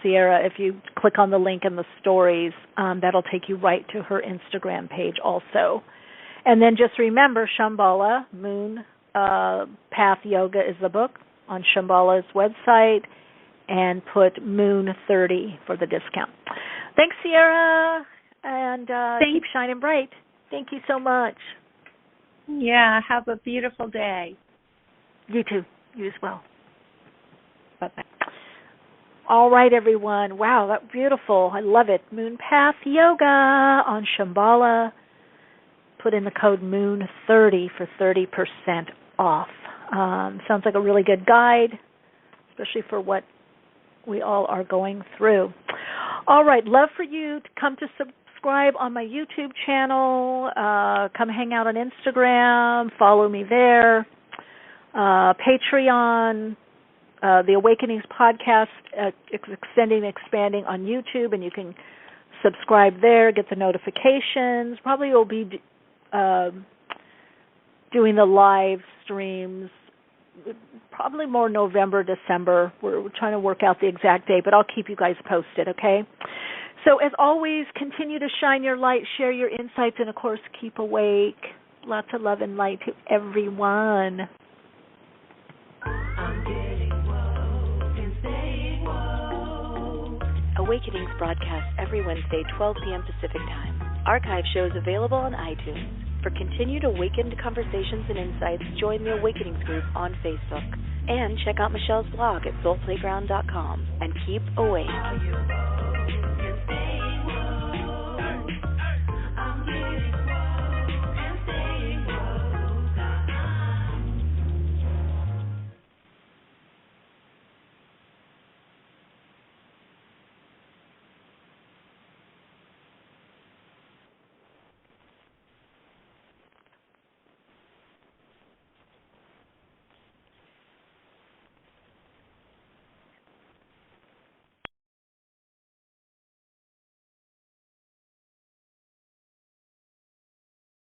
Sierra. If you click on the link in the stories, that'll take you right to her Instagram page also. And then just remember, Shambhala, Moon Path Yoga is the book on Shambhala's website, and put Moon 30 for the discount. Thanks, Sierra, and keep shining bright. Thank you so much. Yeah, have a beautiful day. You too. You as well. Bye-bye. All right, everyone. Wow, that's beautiful. I love it. Moon Path Yoga on Shambhala. Put in the code MOON30 for 30% off. Sounds like a really good guide, especially for what we all are going through. All right, love for you to come to subscribe on my YouTube channel. Come hang out on Instagram. Follow me there. Patreon. The Awakenings podcast, Extending and Expanding on YouTube, and you can subscribe there, get the notifications. Probably will be doing the live streams probably more November, December. We're trying to work out the exact date, but I'll keep you guys posted, okay? So as always, continue to shine your light, share your insights, and, of course, keep awake. Lots of love and light to everyone. Awakenings broadcasts every Wednesday, 12 p.m. Pacific Time. Archive shows available on iTunes. For continued awakened conversations and insights, join the Awakenings group on Facebook. And check out Michelle's blog at soulplayground.com. And keep awake.